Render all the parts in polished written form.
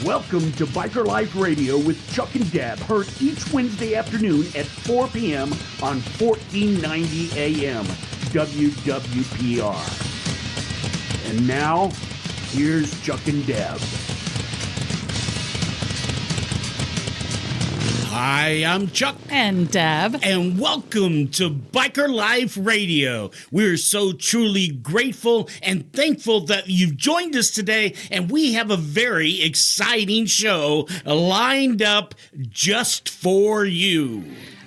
Welcome to Biker Life Radio with Chuck-n-Deb, heard each Wednesday afternoon at 4 p.m. on 1490 AM WWPR. And now, here's Chuck-n-Deb. Hi, I'm Chuck. And Deb. And welcome to Biker Life Radio. We're so truly grateful and thankful that you've joined us today, and we have a very exciting show lined up just for you.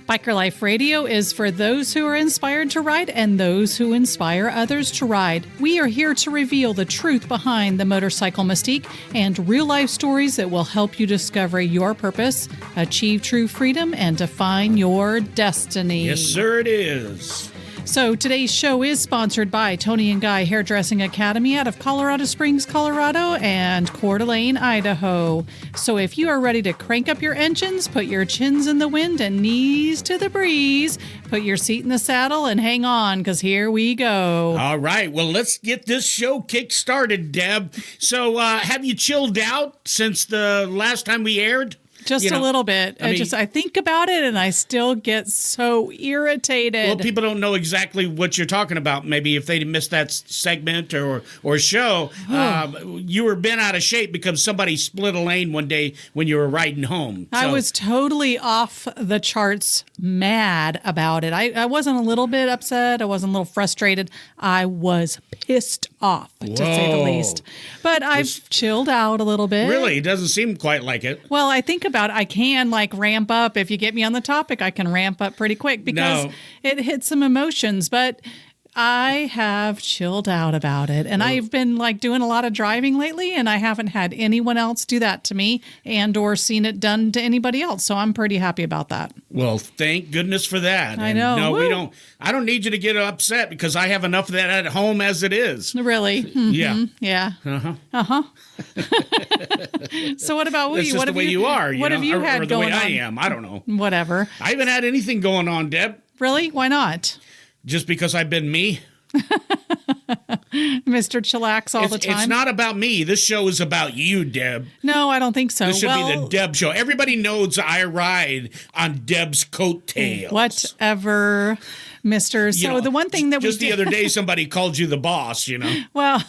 Biker Life Radio is for those who are inspired to ride and those who inspire others to ride. We are here to reveal the truth behind the motorcycle mystique and real-life stories that will help you discover your purpose, achieve true freedom, and define your destiny. Yes, sir, it is. So today's show is sponsored by Tony and Guy Hairdressing Academy out of Colorado Springs, Colorado, and Coeur d'Alene, Idaho. So if you are ready to crank up your engines, put your chins in the wind and knees to the breeze, put your seat in the saddle and hang on, because here we go. All right, well, let's get this show kick-started, Deb. So have you chilled out since the last time we aired? Just a little bit. I think about it and I still get so irritated. Well, people don't know exactly what you're talking about. Maybe if they missed that segment or show, you were bent out of shape because somebody split a lane one day when you were riding home. I was totally off the charts mad about it. I wasn't a little bit upset. I wasn't a little frustrated. I was pissed off, to say the least. But I've chilled out a little bit. Really? It doesn't seem quite like it. Well, I think about it, I can ramp up. If you get me on the topic, I can ramp up pretty quick because it hits some emotions. But I have chilled out about it. And I've been doing a lot of driving lately, and I haven't had anyone else do that to me and or seen it done to anybody else. So I'm pretty happy about that. Well, thank goodness for that. I know. No, we don't. I don't need you to get upset because I have enough of that at home as it is. Really? Mm-hmm. Yeah. Yeah. Uh-huh. Uh-huh. So what about That's you? just What the way you are. What have you had or the going way on? I am. I don't know. Whatever. I haven't had anything going on, Deb. Really? Why not? Just because I've been me. Mr. Chillax all the time. It's not about me. This show is about you, Deb. No, I don't think so. This should be the Deb show. Everybody knows I ride on Deb's coattails. Whatever, Mr. So the one thing that just the other day, somebody called you the boss, Well,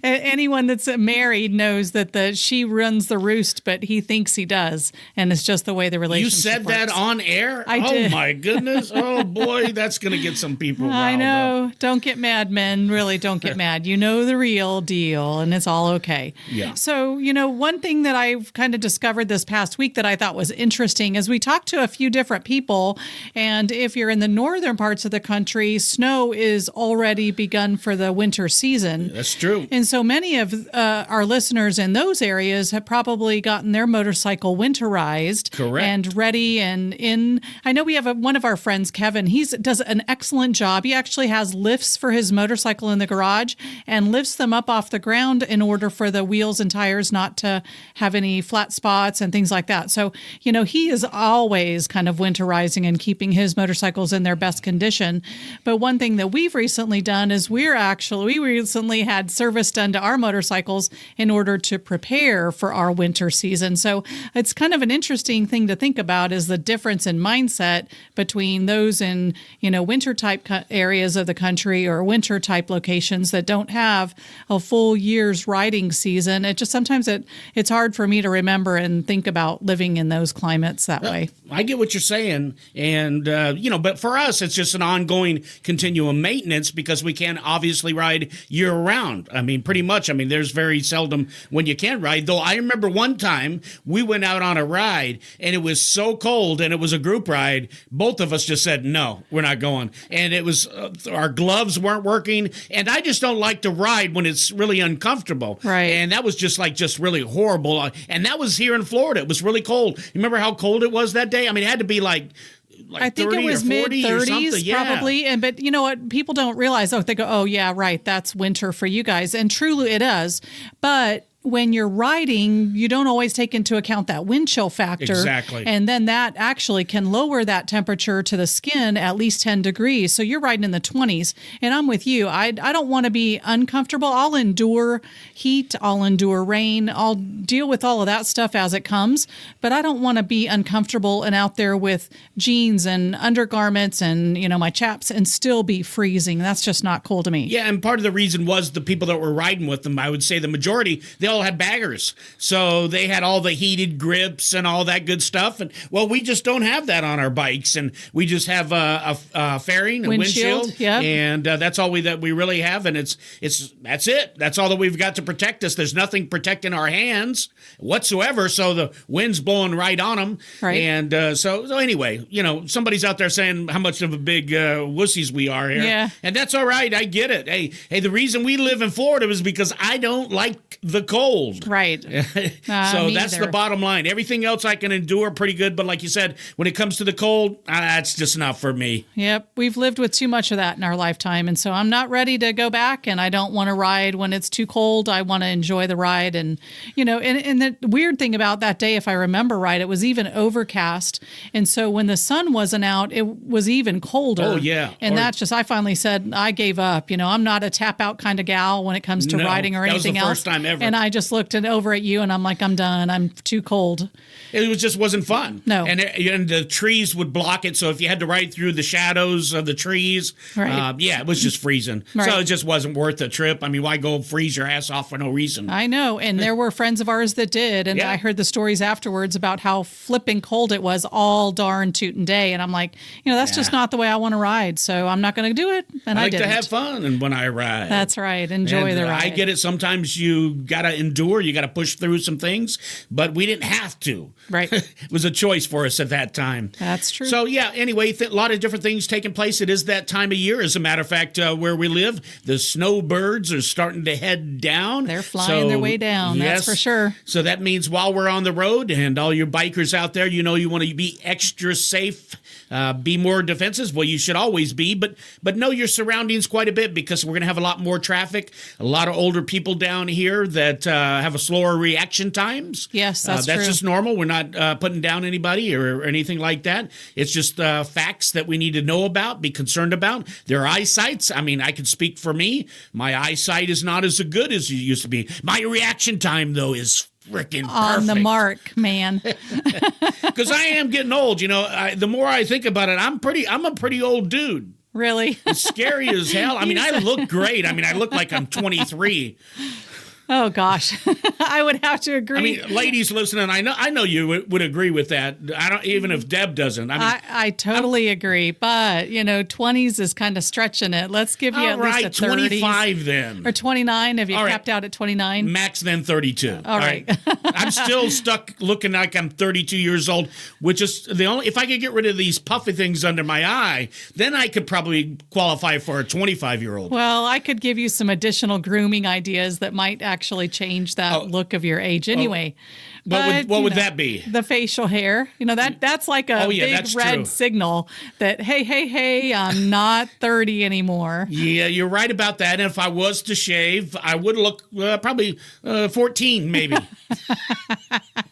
anyone that's married knows that she runs the roost, but he thinks he does, and it's just the way the relationship You said works. that on air? I did. Oh, my goodness. Oh, boy, that's going to get some people riled I know. up. Don't get mad, men. Really, don't get mad. You know the real deal, and it's all okay. Yeah. So, one thing that I've kind of discovered this past week that I thought was interesting is we talked to a few different people, and if you're in the northern parts of the country, snow is already begun for the winter season. That's true. And so many of our listeners in those areas have probably gotten their motorcycle winterized. Correct. And ready I know we have one of our friends, Kevin, he does an excellent job. He actually has lifts for his motorcycle in the garage and lifts them up off the ground in order for the wheels and tires not to have any flat spots and things like that. So, he is always kind of winterizing and keeping his motorcycles in their best condition. But one thing that we've recently done is we recently had service done to our motorcycles in order to prepare for our winter season. So it's kind of an interesting thing to think about is the difference in mindset between those in, winter type areas of the country or winter type locations that don't have a full year's riding season. It just sometimes it's hard for me to remember and think about living in those climates that way. I get what you're saying. And, but for us, it's just an ongoing continuum maintenance because we can't obviously ride year round. I mean, pretty much. I mean, there's very seldom when you can't ride. Though I remember one time we went out on a ride and it was so cold and it was a group ride. Both of us just said, no, we're not going. And it was our gloves weren't working. And I just don't like to ride when it's really uncomfortable. Right. And that was just really horrible. And that was here in Florida. It was really cold. You remember how cold it was that day? I mean, it had to be like I think it was mid-30s probably. But you know what? People don't realize, they go, oh, yeah, right, that's winter for you guys. And truly it is. But when you're riding, you don't always take into account that wind chill factor. Exactly. And then that actually can lower that temperature to the skin at least 10 degrees. So you're riding in the 20s. And I'm with you. I don't want to be uncomfortable. I'll endure heat. I'll endure rain. I'll deal with all of that stuff as it comes. But I don't want to be uncomfortable and out there with jeans and undergarments and, my chaps and still be freezing. That's just not cool to me. Yeah, and part of the reason was the people that were riding with them, I would say the majority, they all had baggers. So they had all the heated grips and all that good stuff. And, well, we just don't have that on our bikes. And we just have a fairing, a windshield. Yep. And that's all that we really have. And that's it. That's all that we've got to protect us. There's nothing protecting our hands whatsoever. So the wind's blowing right on them. Right. And so anyway, somebody's out there saying how much of a big wussies we are here. Yeah. And that's all right. I get it. Hey, the reason we live in Florida is because I don't like the cold. Right. So that's either. the bottom line. Everything else I can endure pretty good. But like you said, when it comes to the cold, that's just not for me. Yep. We've lived with too much of that in our lifetime. And so I'm not ready to go back, and I don't want to ride when it's too cold. I want to enjoy the ride. And, and the weird thing about that day, if I remember right, it was even overcast. And so when the sun wasn't out, it was even colder. Oh, yeah. And that's just, I finally said, I gave up. I'm not a tap out kind of gal when it comes to riding or anything else. That was the first time ever. And I just looked over at you and I'm like, I'm done. I'm too cold. It just wasn't fun. No. And the trees would block it. So if you had to ride through the shadows of the trees, right. It was just freezing. Right. So it just wasn't worth the trip. I mean, why go freeze your ass off for no reason? I know. And there were friends of ours that did. And Yeah. I heard the stories afterwards about how flipping cold it was all darn tootin' day. And I'm like, that's just not the way I want to ride. So I'm not going to do it. And I like didn't. to have fun and when I ride. That's right. Enjoy And, the ride. I get it. Sometimes you got to endure. You got to push through some things. But we didn't have to. Right. It was a choice for us at that time. That's true. So, anyway, a lot of different things taking place. It is that time of year, as a matter of fact, where we live. The snowbirds are starting to head down. They're flying their way down, yes. that's for sure. So that means while we're on the road, and all your bikers out there, you want to be extra safe, be more defensive. Well, you should always be, but know your surroundings quite a bit, because we're going to have a lot more traffic, a lot of older people down here that have a slower reaction times. Yes, that's true. That's just normal. We're not putting down anybody or anything like that. It's just facts that we need to know about, be concerned about. Their eyesights. I mean, I can speak for me. My eyesight is not as good as it used to be. My reaction time, though, is freaking perfect. On the mark, man. Because I am getting old. The more I think about it, I'm a pretty old dude. Really? It's scary as hell. I mean, I look great. I mean, I look like I'm 23. Oh gosh, I would have to agree. I mean, ladies listening, I know you would agree with that. I don't, even if Deb doesn't. I totally agree, but 20s is kind of stretching it. Let's give you at least a 30s. 25 then. Or 29. Have you All capped out at 29? Max then 32. All right. I'm still stuck looking like I'm 32 years old, which is the only, if I could get rid of these puffy things under my eye, then I could probably qualify for a 25-year-old. Well, I could give you some additional grooming ideas that might actually change that look of your age anyway. What would that be? The facial hair. That's like a big red true. signal that, hey, I'm not 30 anymore. Yeah, you're right about that. And if I was to shave, I would look probably 14 maybe.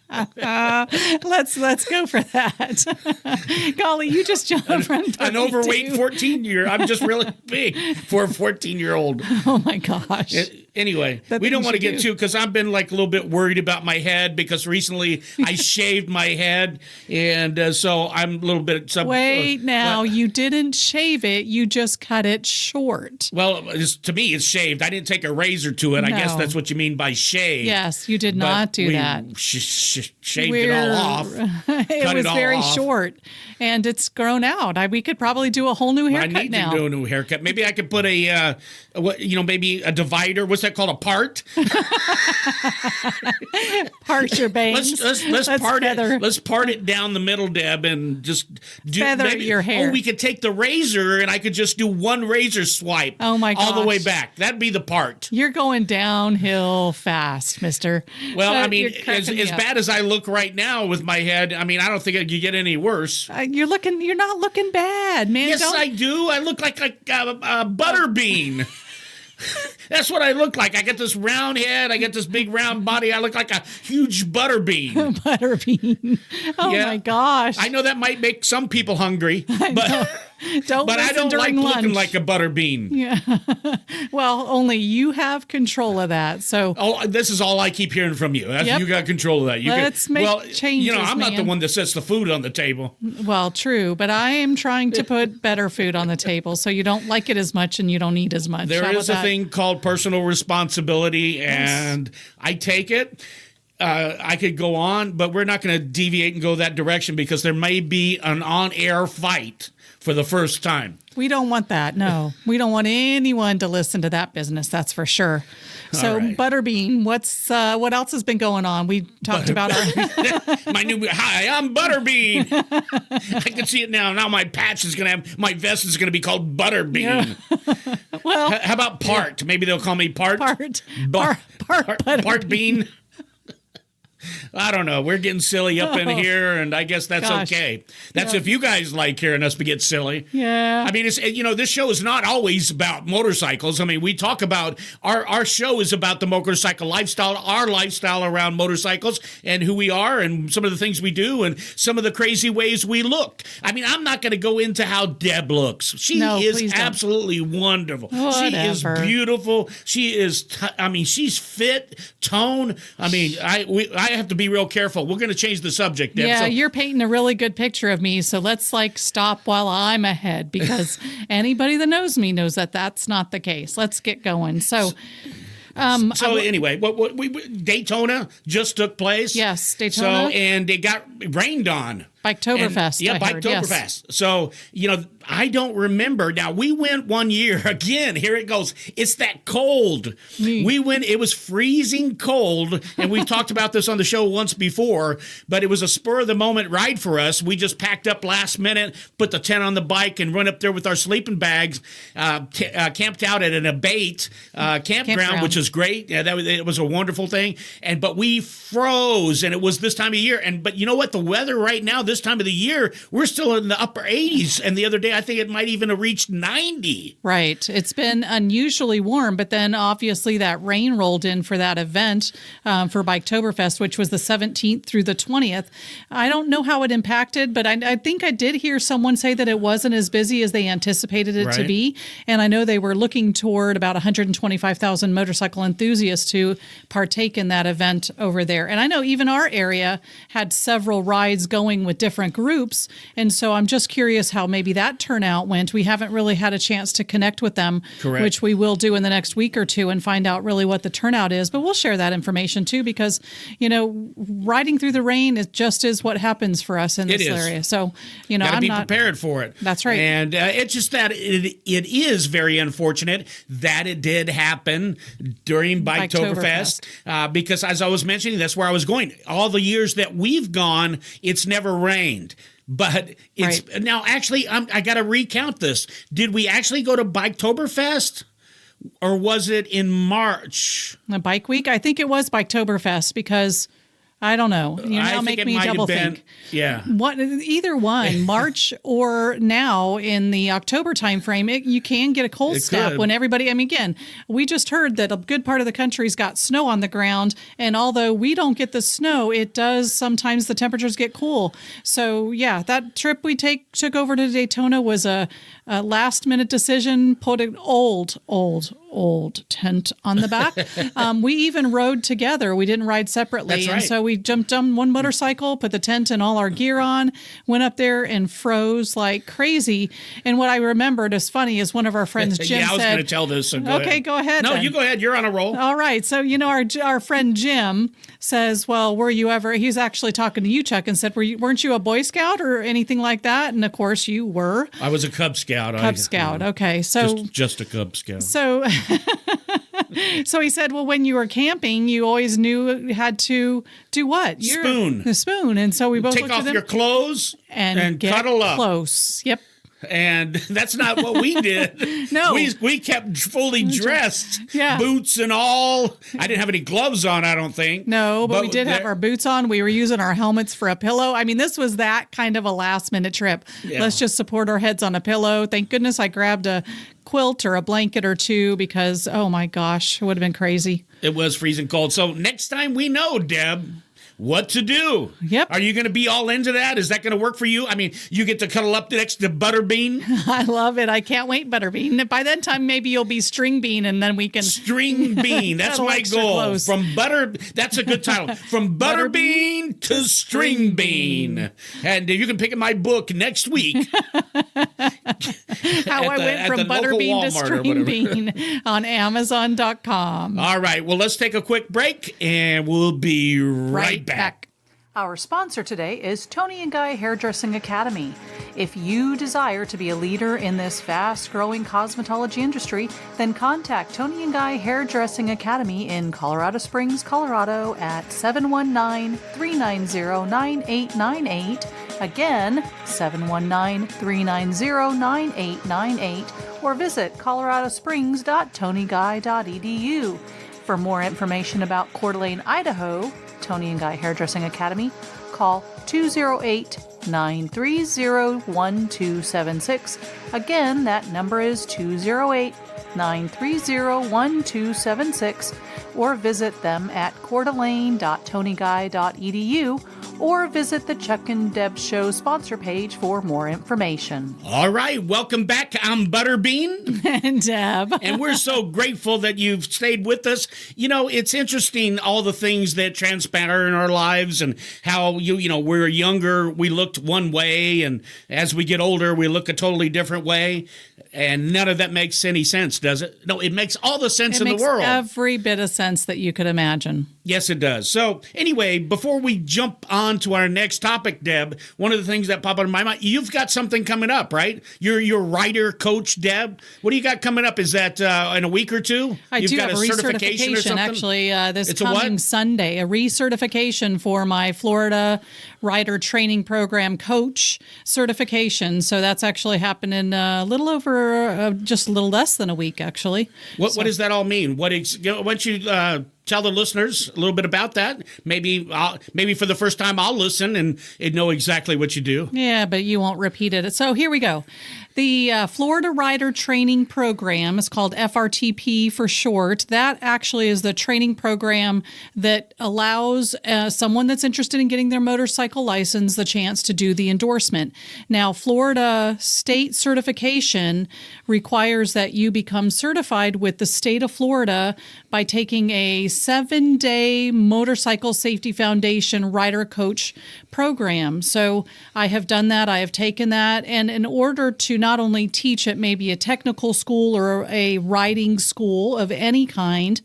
Let's go for that. Golly, you just jumped from 32. An overweight 14-year. I'm just really big for a 14-year-old. Oh my gosh. Anyway, we don't want to get too, because I've been like a little bit worried about my head, because recently I shaved my head, and so I'm a little bit. Wait, now you didn't shave it; you just cut it short. Well, to me, it's shaved. I didn't take a razor to it. No. I guess that's what you mean by shave. Yes, you did not do that. Shaved it all off. It was very short, and it's grown out. We could probably do a whole new haircut I need now. to do a new haircut. Maybe I could put maybe a divider. What's that called? A part? Part your bangs. Let's part it. Let's part it down the middle, Deb, and just feather your hair. Oh, we could take the razor, and I could just do one razor swipe. Oh my gosh. All the way back. That'd be the part. You're going downhill fast, mister. Well, I mean, as bad as I look right now with my head, I mean, I don't think it could get any worse. You're not looking bad, man. Yes, I do. I look like a Butterbean. That's what I look like. I get this round head. I get this big round body. I look like a huge Butterbean. Butterbean. Oh, Yeah. my gosh. I know that might make some people hungry, but Don't but I listen don't like during lunch. looking like a Butterbean. Yeah. Well, only you have control of that. So Oh, this is all I keep hearing from you. Yep. You got control of that. You Let's make changes, I'm not the man. one that sets the food on the table. Well, true, but I am trying to put better food on the table so you don't like it as much and you don't eat as much. There How is about a that? thing called personal responsibility, and I take it. I could go on, but we're not going to deviate and go that direction because there may be an on-air fight for the first time. We don't want that. No, we don't want anyone to listen to that business. That's for sure. So, All right. Butterbean, what else has been going on? We talked about our. Hi, I'm Butterbean. I can see it now. Now my patch is going to have, my vest is going to be called Butterbean. Well, How about Part? Maybe they'll call me Part. part Part Bean. I don't know. We're getting silly up in here, and I guess that's Gosh. okay. That's if you guys like hearing us get silly. Yeah. I mean, it's this show is not always about motorcycles. I mean, we talk about our show is about the motorcycle lifestyle, our lifestyle around motorcycles, and who we are, and some of the things we do, and some of the crazy ways we look. I mean, I'm not going to go into how Deb looks. She No, is please don't. absolutely wonderful. She is Whatever. beautiful. She is. She's fit, tone. I mean, I have to be real careful. We're going to change the subject, Deb. Yeah, So- you're painting a really good picture of me. So let's stop while I'm ahead because anybody that knows me knows that that's not the case. Let's get going. So, anyway, what Daytona just took place. Yes, Daytona. So and it got rained on. Biketoberfest. Yeah, I heard, yes. Biketoberfest. So, I don't remember. Now, we went one year, again, here it goes. It's that cold. We went, it was freezing cold, and we've talked about this on the show once before, but it was a spur-of-the-moment ride for us. We just packed up last minute, put the tent on the bike, and run up there with our sleeping bags, camped out at an abate campground, which is great. Yeah, it was a wonderful thing. But we froze, and it was this time of year. But you know what? The weather right now, this time of the year, we're still in the upper 80s, and the other day I think it might even have reached 90. Right. It's been unusually warm, but then obviously that rain rolled in for that event for Biketoberfest, which was the 17th through the 20th. I don't know how it impacted, but I think I did hear someone say that it wasn't as busy as they anticipated it to Right. be. And I know they were looking toward about 125,000 motorcycle enthusiasts to partake in that event over there. And I know even our area had several rides going with different groups. And so I'm just curious how maybe that turnout went. We haven't really had a chance to connect with them, Correct. which we will do in the next week or two and find out really what the turnout is. But we'll share that information too, because, riding through the rain is just is what happens for us in It this is. area. So, Gotta I'm be not prepared for it. That's right. And it's just that it is very unfortunate that it did happen during Biketoberfest because, as I was mentioning, that's where I was going. All the years that we've gone, it's never rained. But it's now actually, I got to recount this. Did we actually go to Biketoberfest? Or was it in March? a bike week. I think it was Biketoberfest because I don't know. You I now think make it me might have double been- think. Yeah. What either one, March or now in the October timeframe, you can get a cold It snap could. when everybody. I mean, again, we just heard that a good part of the country's got snow on the ground, and although we don't get the snow, it does sometimes the temperatures get cool. So yeah, that trip we took over to Daytona was a last minute decision. Put an old tent on the back. We even rode together. We didn't ride separately, That's and right. so we jumped on one motorcycle, put the tent and all our gear on, went up there and froze like crazy. And what I remembered is funny is one of our friends, Jim, I was said, going to tell this. So Okay, go ahead No, then. you go ahead. You're on a roll. all right. So, our friend Jim says, well, were you ever, he's actually talking to you, Chuck, and said, weren't you a Boy Scout or anything like that? And of course you were. I was a Cub Scout. Cub Scout. Okay. So, Just a Cub Scout. so he said, well, when you were camping, you always knew you had to do what? Spoon. The spoon. And so we both Take looked at off them your clothes and get cuddle up. close. Yep. And that's not what we did. No. We kept fully dressed, Yeah. boots and all. I didn't have any gloves on, I don't think. No, but we did have our boots on. We were using our helmets for a pillow. I mean, this was that kind of a last-minute trip. Yeah. Let's just support our heads on a pillow. Thank goodness I grabbed a quilt or a blanket or two because, oh my gosh, it would have been crazy. It was freezing cold. So next time we know, Deb, what to do. Yep. Are you going to be all into that? Is that going to work for you? I mean, you get to cuddle up next to Butterbean. I love it. I can't wait, Butterbean. By that time, maybe you'll be String Bean, and then we can... String Bean. That's my goal. Close. That's a good title. From Butterbean to String Bean. And you can pick up my book next week. How I went from Butterbean to String Bean on Amazon.com. All right. Well, let's take a quick break, and we'll be right back. Our sponsor today is Tony & Guy Hairdressing Academy. If you desire to be a leader in this fast-growing cosmetology industry, then contact Tony & Guy Hairdressing Academy in Colorado Springs, Colorado at 719-390-9898. Again, 719-390-9898, or visit coloradosprings.tonyguy.edu. For more information about Coeur d'Alene, Idaho, Tony & Guy Hairdressing Academy, call 208-930-1276. Again, that number is 208-930-1276, or visit them at coeurdalene.tonyguy.edu, or visit the Chuck-n-Deb Show sponsor page for more information. All right, welcome back. I'm Butterbean. And Deb. And we're so grateful that you've stayed with us. You know, it's interesting, all the things that transpire in our lives and how, we're younger, we looked one way, and as we get older, we look a totally different way. And none of that makes any sense, does it? No, it makes all the sense in the world. It makes every bit of sense that you could imagine. Yes, it does. So anyway, before we jump on to our next topic, Deb, one of the things that pop into my mind, you've got something coming up, right? You're your writer, Coach Deb. What do you got coming up? Is that in a week or two? You've got a recertification, actually, this coming Sunday, a recertification for my Florida Writer Training Program Coach certification. So that's actually happening a little over, just a little less than a week, actually. What does that all mean? Why don't you tell the listeners a little bit about that? Maybe for the first time I'll listen and know exactly what you do. Yeah, but you won't repeat it. So here we go. The Florida Writer Training Program is called FRTP for short. That actually is the training program that allows someone that's interested in getting their motorcycle license the chance to do the endorsement. Now, Florida state certification requires that you become certified with the state of Florida by taking a 7-day Motorcycle Safety Foundation Writer Coach program. So I have done that. I have taken that. And in order to not only teach at maybe a technical school or a riding school of any kind,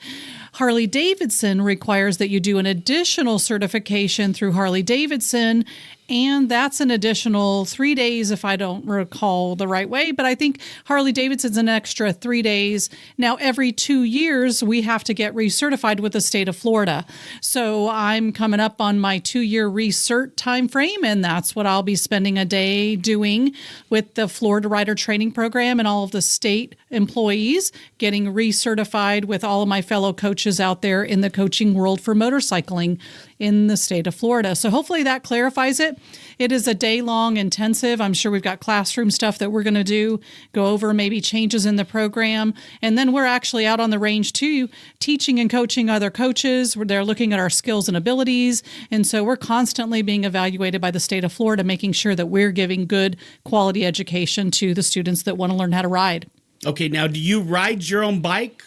Harley-Davidson requires that you do an additional certification through Harley-Davidson, and that's an additional 3 days if I don't recall the right way, but I think Harley-Davidson's an extra 3 days. Now, every 2 years, we have to get recertified with the state of Florida. So I'm coming up on my 2-year recert time frame, and that's what I'll be spending a day doing with the Florida Writer Training Program and all of the state employees, getting recertified with all of my fellow coaches out there in the coaching world for motorcycling in the state of Florida. So hopefully that clarifies it. It is a day-long intensive. I'm sure we've got classroom stuff that we're going to go over maybe changes in the program. And then we're actually out on the range too, teaching and coaching other coaches. They're looking at our skills and abilities. And so we're constantly being evaluated by the state of Florida, making sure that we're giving good quality education to the students that want to learn how to ride. Okay, now do you ride your own bike?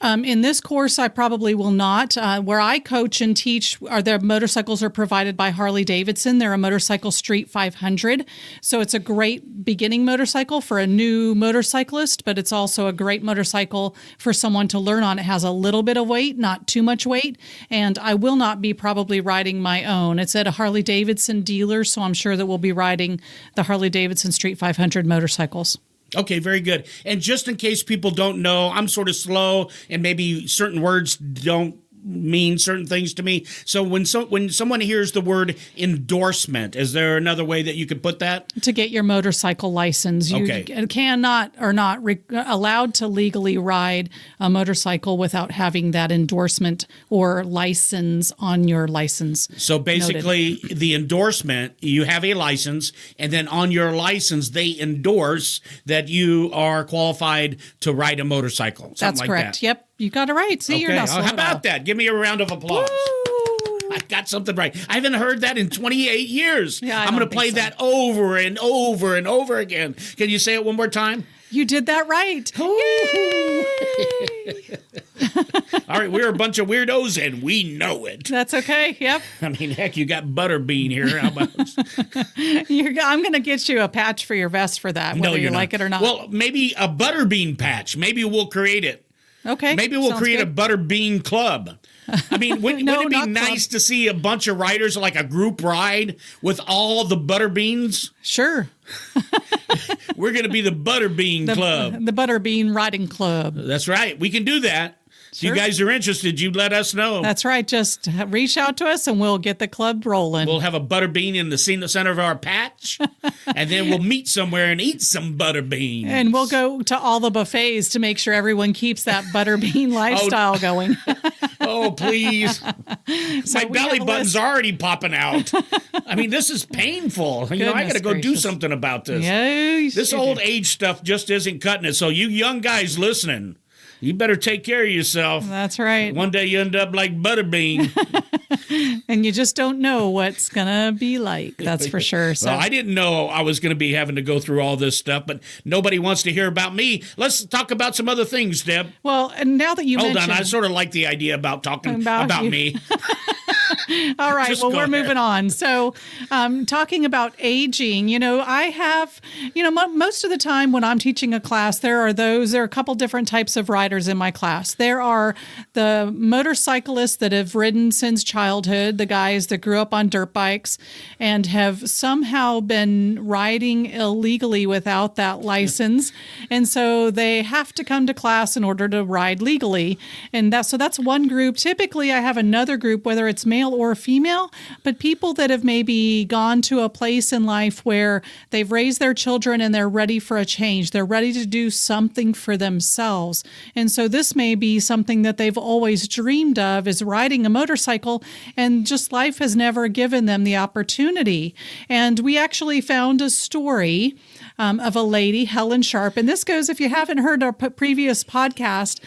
In this course, I probably will not. Where I coach and teach, their motorcycles are provided by Harley-Davidson. They're a Motorcycle Street 500. So it's a great beginning motorcycle for a new motorcyclist, but it's also a great motorcycle for someone to learn on. It has a little bit of weight, not too much weight, and I will not be probably riding my own. It's at a Harley-Davidson dealer, so I'm sure that we'll be riding the Harley-Davidson Street 500 motorcycles. Okay, very good. And just in case people don't know, I'm sort of slow and maybe certain words don't mean certain things to me. So when someone hears the word endorsement, is there another way that you could put that? To get your motorcycle license, you cannot or not allowed to legally ride a motorcycle without having that endorsement or license on your license. So basically, the endorsement, you have a license, and then on your license, they endorse that you are qualified to ride a motorcycle. That's like correct. That. Yep. You got it right. See, you're not slow. How about that? Give me a round of applause. I got something right. I haven't heard that in 28 years. Yeah, I'm going to play that over and over and over again. Can you say it one more time? You did that right. All right, we're a bunch of weirdos, and we know it. That's okay. Yep. I mean, heck, you got Butterbean here. How about I'm going to get you a patch for your vest for that, whether you like it or not. Well, maybe a Butterbean patch. Maybe we'll create it. Okay. Maybe we'll create a Butterbean club. I mean, wouldn't it be nice to see a bunch of riders, like a group ride with all the Butterbeans? Sure. We're going to be the Butterbean Club. The Butterbean Riding Club. That's right. We can do that. Sure. If you guys are interested, you let us know. That's right. Just reach out to us and we'll get the club rolling. We'll have a Butterbean in the center of our patch, and then we'll meet somewhere and eat some Butterbeans. And we'll go to all the buffets to make sure everyone keeps that Butterbean lifestyle going. Oh, please. So my belly button's already popping out. I mean, this is painful. I got to go do something about this. This old age stuff just isn't cutting it. So you young guys listening, you better take care of yourself. That's right. One day you end up like Butterbean. And you just don't know what's going to be like. That's for sure. So well, I didn't know I was going to be having to go through all this stuff, but nobody wants to hear about me. Let's talk about some other things, Deb. Well, and now that you mentioned... Hold on. I sort of like the idea about talking about me. All right. Well, we're moving on. So talking about aging, I have, most of the time when I'm teaching a class, there are a couple different types of riders in my class. There are the motorcyclists that have ridden since childhood, the guys that grew up on dirt bikes and have somehow been riding illegally without that license. And so they have to come to class in order to ride legally. And that's one group. Typically, I have another group, whether it's male or female, but people that have maybe gone to a place in life where they've raised their children and they're ready for a change. They're ready to do something for themselves. And so this may be something that they've always dreamed of, is riding a motorcycle, and just life has never given them the opportunity. And we actually found a story of a lady, Helen Sharp. And this goes, if you haven't heard our previous podcast,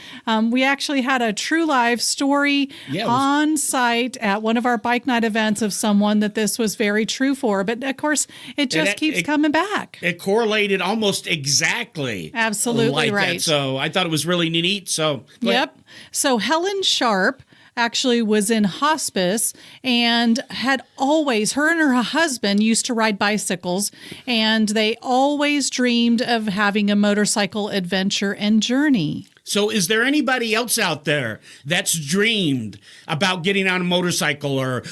we actually had a true life story on site at one of our bike night events of someone that this was very true for. But of course, it just keeps coming back. It correlated almost exactly. Absolutely like right. That. So I thought it was really neat. So yep. So Helen Sharp actually was in hospice and had always, her and her husband used to ride bicycles, and they always dreamed of having a motorcycle adventure and journey. So is there anybody else out there that's dreamed about getting on a motorcycle or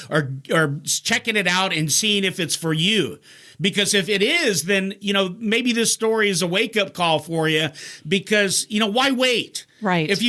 checking it out and seeing if it's for you? Because if it is, then, maybe this story is a wake-up call for you, because, why wait? Right. If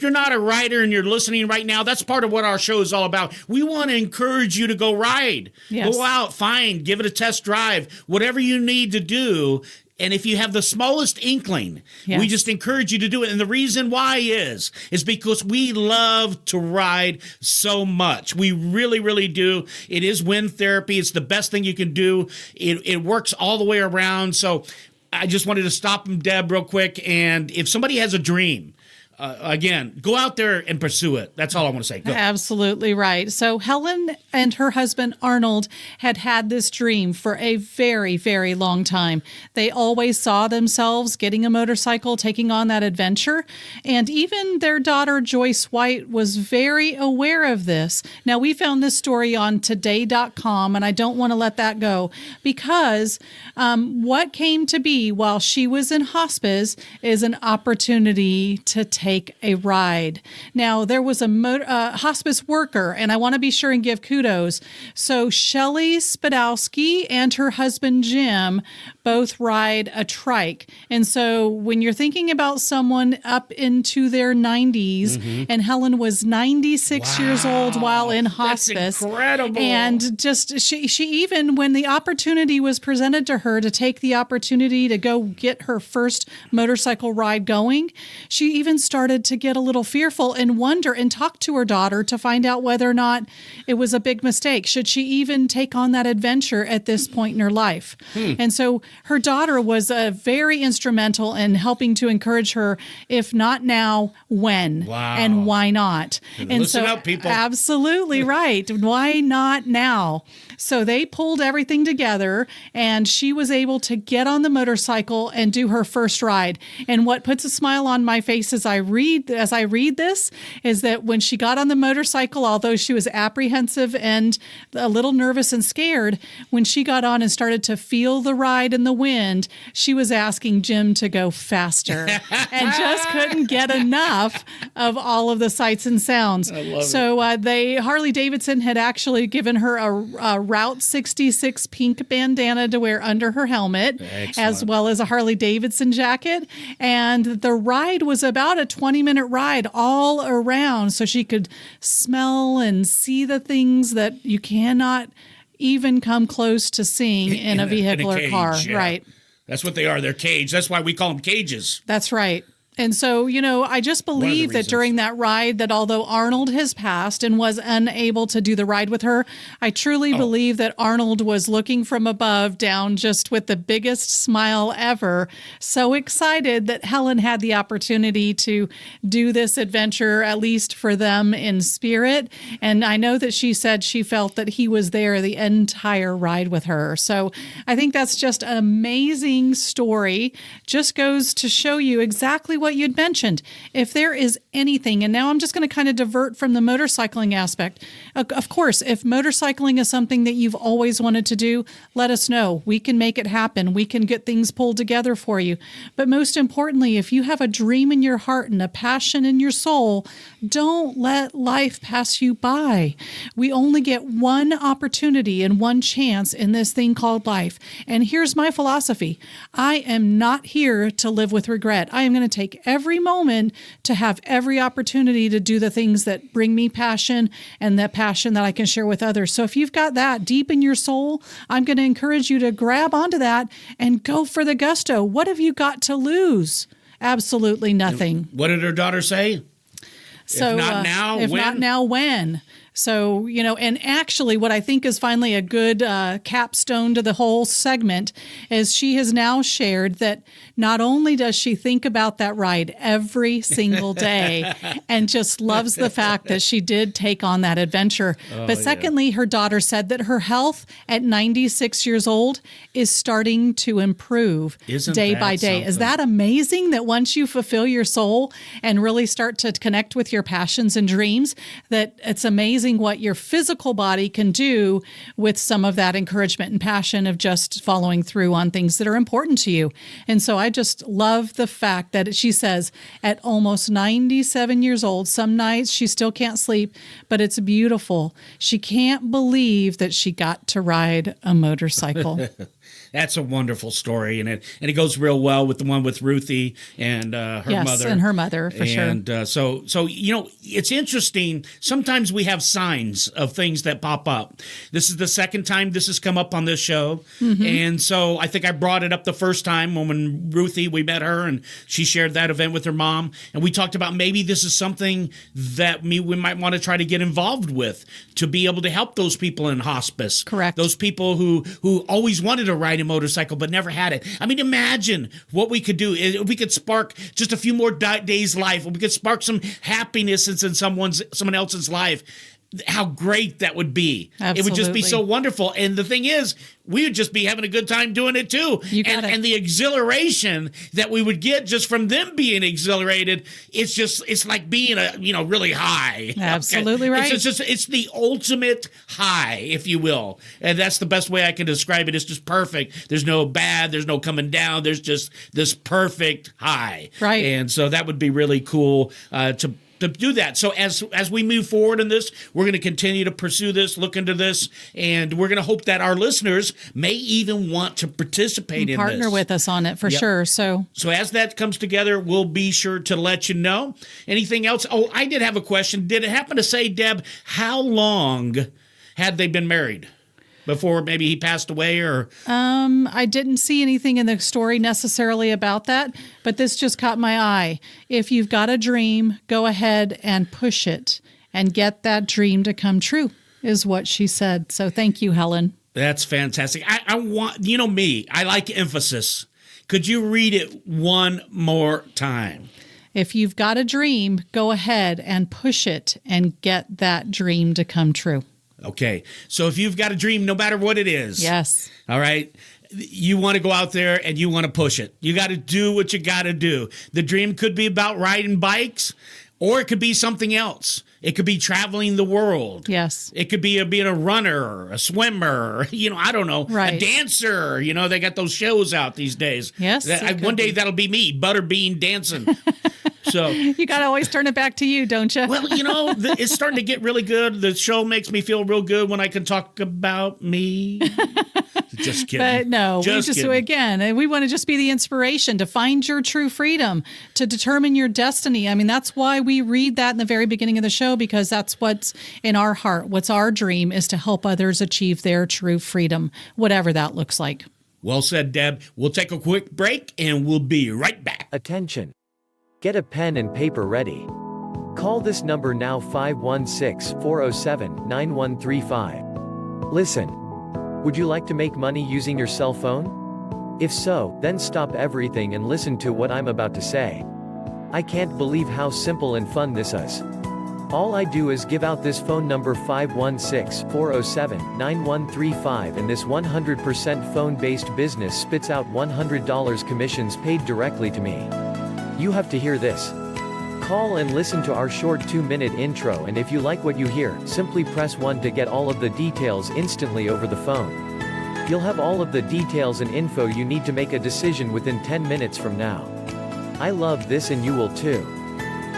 you're not a rider and you're listening right now, that's part of what our show is all about. We want to encourage you to go ride. Yes. Go out, give it a test drive, whatever you need to do. And if you have the smallest inkling, we just encourage you to do it. And the reason why is because we love to ride so much. We really, really do. It is wind therapy. It's the best thing you can do. It works all the way around. So I just wanted to stop him, Deb, real quick. And if somebody has a dream, again, go out there and pursue it. That's all I want to say. Go. Absolutely right. So Helen and her husband Arnold had this dream for a very, very long time. They always saw themselves getting a motorcycle, taking on that adventure. And even their daughter Joyce White was very aware of this. Now, we found this story on today.com, and I don't want to let that go, because what came to be while she was in hospice is an opportunity to take a ride. Now, there was a hospice worker, and I want to be sure and give kudos. So Shelley Spadowski and her husband Jim both ride a trike. And so when you're thinking about someone up into their 90s, and Helen was 96 years old while in hospice. That's incredible. And just she even, when the opportunity was presented to her to take the opportunity to go get her first motorcycle ride going, she even started to get a little fearful and wonder and talk to her daughter to find out whether or not it was a big mistake. Should she even take on that adventure at this point in her life? And so her daughter was very instrumental in helping to encourage her, if not now, when? Wow. And why not? And listen up, people. Absolutely right. Why not now? So they pulled everything together, and she was able to get on the motorcycle and do her first ride. And what puts a smile on my face as I read this is that when she got on the motorcycle, although she was apprehensive and a little nervous and scared, when she got on and started to feel the ride in the wind, she was asking Jim to go faster and just couldn't get enough of all of the sights and sounds. So Harley Davidson had actually given her a Route 66 pink bandana to wear under her helmet, as well as a Harley Davidson jacket. And the ride was about a 20-minute ride all around, so she could smell and see the things that you cannot even come close to seeing in a vehicle or car. Yeah. Right. That's what they are. They're caged. That's why we call them cages. That's right. And so, I just believe that during that ride, that although Arnold has passed and was unable to do the ride with her, I truly believe that Arnold was looking from above down just with the biggest smile ever, so excited that Helen had the opportunity to do this adventure, at least for them in spirit. And I know that she said she felt that he was there the entire ride with her. So I think that's just an amazing story. Just goes to show you exactly what you'd mentioned. If there is anything, and now I'm just going to kind of divert from the motorcycling aspect. Of course, if motorcycling is something that you've always wanted to do, let us know. We can make it happen. We can get things pulled together for you. But most importantly, if you have a dream in your heart and a passion in your soul, don't let life pass you by. We only get one opportunity and one chance in this thing called life. And here's my philosophy. I am not here to live with regret. I am going to take every moment to have every opportunity to do the things that bring me passion and that passion that I can share with others. So if you've got that deep in your soul, I'm going to encourage you to grab onto that and go for the gusto. What have you got to lose? Absolutely nothing. What did her daughter say? So, if not now, if when? not now, when? So, and actually what I think is finally a good capstone to the whole segment is she has now shared that not only does she think about that ride every single day and just loves the fact that she did take on that adventure, but secondly, her daughter said that her health at 96 years old is starting to improve day by day. Something? Is that amazing that once you fulfill your soul and really start to connect with your passions and dreams, that it's amazing what your physical body can do with some of that encouragement and passion of just following through on things that are important to you. And so I just love the fact that she says at almost 97 years old, some nights she still can't sleep, but it's beautiful. She can't believe that she got to ride a motorcycle. That's a wonderful story, and it goes real well with the one with Ruthie and her mother. Yes, and her mother, for sure. And so it's interesting. Sometimes we have signs of things that pop up. This is the second time this has come up on this show, and so I think I brought it up the first time when Ruthie, we met her, and she shared that event with her mom, and we talked about maybe this is something that we might want to try to get involved with to be able to help those people in hospice. Correct. Those people who always wanted to ride a motorcycle but never had it. I mean, imagine what we could do if we could spark just a few more days' life. If we could spark some happiness in someone else's life. How great that would be. Absolutely. It would just be so wonderful. And the thing is, we would just be having a good time doing it too. And the exhilaration that we would get just from them being exhilarated, it's like being really high. Absolutely right. It's the ultimate high, if you will. And that's the best way I can describe it. It's just perfect. There's no bad, there's no coming down. There's just this perfect high. Right. And so that would be really cool to to do that. So as we move forward in this, we're going to continue to pursue this, look into this, and we're going to hope that our listeners may even want to participate in this. Partner with us on it for sure. So as that comes together, we'll be sure to let you know. Anything else? Oh, I did have a question. Did it happen to say, Deb, how long had they been married before maybe he passed away? Or I didn't see anything in the story necessarily about that, but this just caught my eye. If you've got a dream, go ahead and push it and get that dream to come true, is what she said. So thank you, Helen. That's fantastic. I want, me, I like emphasis. Could you read it one more time? If you've got a dream, go ahead and push it and get that dream to come true. Okay. So if you've got a dream, no matter what it is. Yes. All right. You want to go out there and you want to push it. You got to do what you got to do. The dream could be about riding bikes, or it could be something else. It could be traveling the world. Yes. It could be being a runner, a swimmer, I don't know, right. A dancer. They got those shows out these days. Yes. One day that'll be me, Butterbean dancing. So you got to always turn it back to you, don't you? Well, it's starting to get really good. The show makes me feel real good when I can talk about me. Just kidding. But no, again, we want to just be the inspiration to find your true freedom, to determine your destiny. I mean, that's why we read that in the very beginning of the show, because that's what's in our heart. What's our dream is to help others achieve their true freedom, whatever that looks like. Well said, Deb. We'll take a quick break and we'll be right back. Attention. Get a pen and paper ready. Call this number now, 516-407-9135. Listen. Would you like to make money using your cell phone? If so, then stop everything and listen to what I'm about to say. I can't believe how simple and fun this is. All I do is give out this phone number, 516-407-9135, and this 100% phone-based business spits out $100 commissions paid directly to me. You have to hear this. Call and listen to our short 2-minute intro, and if you like what you hear, simply press 1 to get all of the details instantly over the phone. You'll have all of the details and info you need to make a decision within 10 minutes from now. I love this and you will too.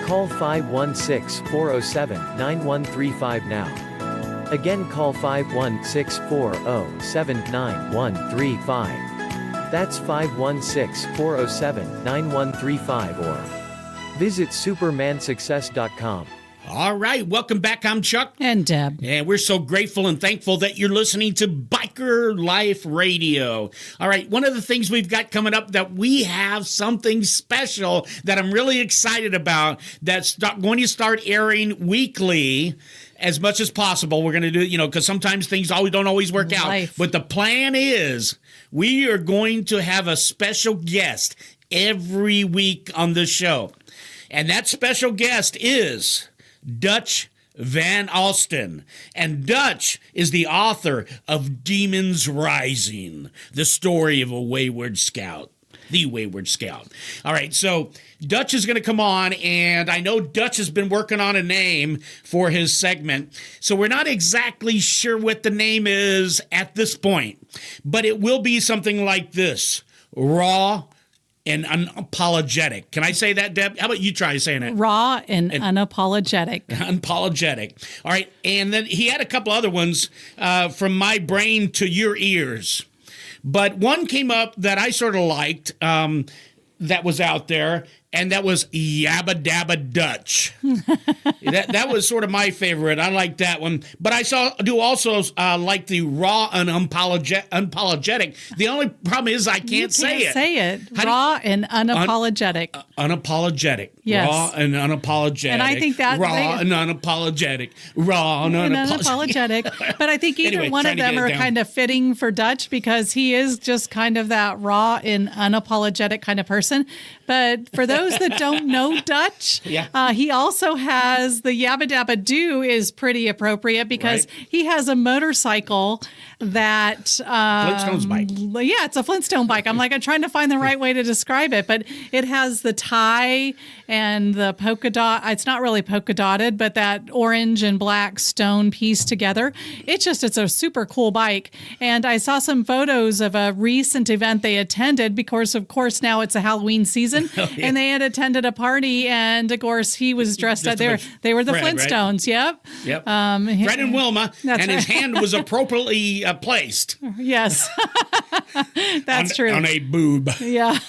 Call 516-407-9135 now. Again, call 516-407-9135. That's 516-407-9135, or visit supermansuccess.com. All right, welcome back. I'm Chuck. And Deb. And we're so grateful and thankful that you're listening to Biker Life Radio. All right, one of the things we've got coming up, that we have something special that I'm really excited about, that's going to start airing weekly as much as possible. We're going to do, because sometimes things don't always work out. But the plan is we are going to have a special guest every week on this show. And that special guest is Dutch Van Alstin. And Dutch is the author of Demons Rising, the story of a Wayward Scout. The Wayward Scout. All right, so Dutch is going to come on, and I know Dutch has been working on a name for his segment, so we're not exactly sure what the name is at this point, but it will be something like this: raw and unapologetic. Can I say that, Deb? How about you try saying it? Raw and unapologetic. Unapologetic. All right, and then he had a couple other ones, from my brain to your ears. But one came up that I sort of liked, that was out there, and that was Yabba Dabba Dutch. that was sort of my favorite. I like that one. But I do also like the raw and unapologetic. The only problem is I can't say it. Raw and unapologetic. Unapologetic. Yes. Raw and unapologetic. And I think that raw and unapologetic. Raw and unapologetic. But I think either one of them are kind of fitting for Dutch, because he is just kind of that raw and unapologetic kind of person. But for those that don't know Dutch, he also has the Yabba Dabba Do is pretty appropriate, because he has a motorcycle that Flintstones bike. Yeah, it's a Flintstone bike. I'm trying to find the right way to describe it, but it has the tie and the polka dot. It's not really polka dotted, but that orange and black stone piece together. It's a super cool bike. And I saw some photos of a recent event they attended, because of course now it's a Halloween season, and they had attended a party, and of course he was dressed up there. They were the Fred, Flintstones. Right? Yep. Fred and Wilma, and his hand was appropriately placed. Yes, that's true. On a boob. Yeah.